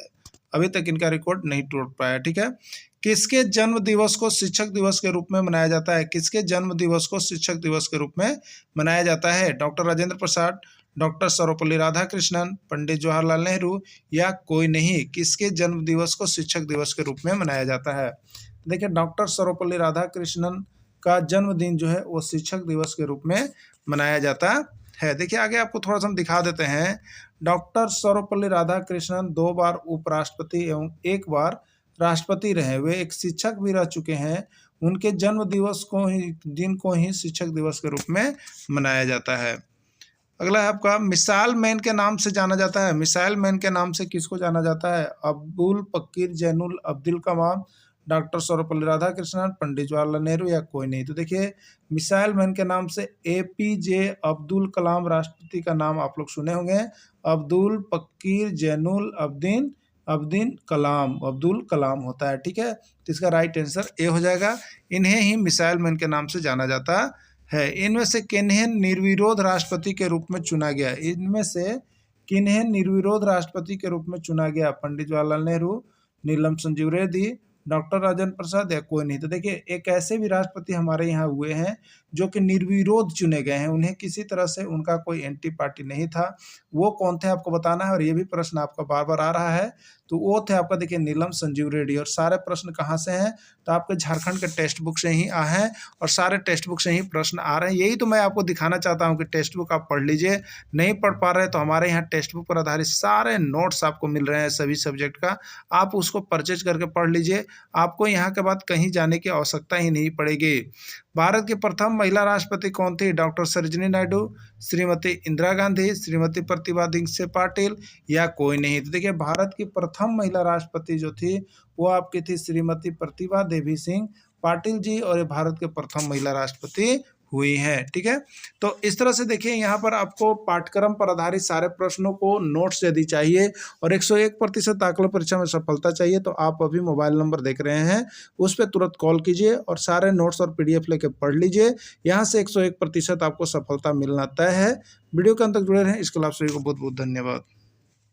अभी तक इनका रिकॉर्ड नहीं टूट पाया। ठीक है, किसके जन्म दिवस को शिक्षक दिवस के रूप में मनाया जाता है? किसके जन्म दिवस को शिक्षक दिवस के रूप में मनाया जाता है? डॉक्टर राजेंद्र प्रसाद, डॉक्टर सर्वपल्ली राधाकृष्णन, पंडित जवाहरलाल नेहरू या कोई नहीं? किसके जन्म दिवस को शिक्षक दिवस के रूप में मनाया जाता है? देखिए डॉक्टर सर्वपल्ली राधाकृष्णन का जन्मदिन जो है वो शिक्षक दिवस के रूप में मनाया जाता है। देखिए आगे आपको थोड़ा सा हम दिखा देते हैं। डॉक्टर सर्वपल्ली राधाकृष्णन 2 बार उपराष्ट्रपति एवं 1 बार राष्ट्रपति रहे। वे एक शिक्षक भी रह चुके हैं। उनके जन्म दिवस को ही दिन को ही शिक्षक दिवस के रूप में मनाया जाता है। अगला है आपका मिसाइल मैन के नाम से जाना जाता है। मिसाइल मैन के नाम से किसको जाना जाता है? अब्दुल पकीर जैनुल अब्दुल कलाम, डॉक्टर सर्वपल्ली राधाकृष्णन, पंडित जवाहरलाल नेहरू या कोई नहीं? तो देखिए मिसाइल मैन के नाम से APJ अब्दुल कलाम राष्ट्रपति का नाम आप लोग सुने होंगे। अब्दुल पकीर जैनुल अब्दीन कलाम, अब्दुल कलाम होता है। ठीक है, तो इसका राइट आंसर ए हो जाएगा। इन्हें ही मिसाइल मैन के नाम से जाना जाता है। इनमें से किन्हें निर्विरोध राष्ट्रपति के रूप में चुना गया? इनमें से किन्हें निर्विरोध राष्ट्रपति के रूप में चुना गया? पंडित जवाहरलाल नेहरू, नीलम संजीव रेड्डी, डॉक्टर राजेंद्र प्रसाद या कोई नहीं? तो देखिए एक ऐसे भी राष्ट्रपति हमारे यहाँ हुए हैं जो कि निर्विरोध चुने गए हैं, उन्हें किसी तरह से उनका कोई एंटी पार्टी नहीं था। वो कौन थे आपको बताना है, और ये भी प्रश्न आपका बार बार आ रहा है। तो वो थे आपका देखिए नीलम संजीव रेड्डी। और सारे प्रश्न कहाँ से हैं? तो आपके झारखंड के टेक्स्ट बुक से ही आए हैं और सारे टेक्स्ट बुक से ही प्रश्न आ रहे हैं। यही तो मैं आपको दिखाना चाहता हूँ कि टेक्स्ट बुक आप पढ़ लीजिए। नहीं पढ़ पा रहे तो हमारे यहाँ टेक्स्ट बुक पर आधारित सारे नोट्स आपको मिल रहे हैं सभी सब्जेक्ट का, आप उसको परचेज करके पढ़ लीजिए। आपको यहाँ के बाद कहीं जाने की आवश्यकता ही नहीं पड़ेगी। भारत की प्रथम महिला राष्ट्रपति कौन थी? डॉक्टर सरोजिनी नायडू, श्रीमती इंदिरा गांधी, श्रीमती प्रतिभा दिनसे पाटिल या कोई नहीं? तो देखिए भारत की प्रथम महिला राष्ट्रपति जो थी वो आपकी थी श्रीमती प्रतिभा देवी सिंह पाटिल जी, और ये भारत के प्रथम महिला राष्ट्रपति हुई हैं। ठीक है, तो इस तरह से देखिए यहाँ पर आपको पाठ्यक्रम पर आधारित सारे प्रश्नों को नोट्स यदि चाहिए और 101% आकलन परीक्षा में सफलता चाहिए तो आप अभी मोबाइल नंबर देख रहे हैं उस पर तुरंत कॉल कीजिए और सारे नोट्स और PDF लेके पढ़ लीजिए। यहाँ से 101% आपको सफलता मिलना तय है। वीडियो के अंत तक जुड़े रहें, इसके लिए आप सभी को बहुत बहुत धन्यवाद।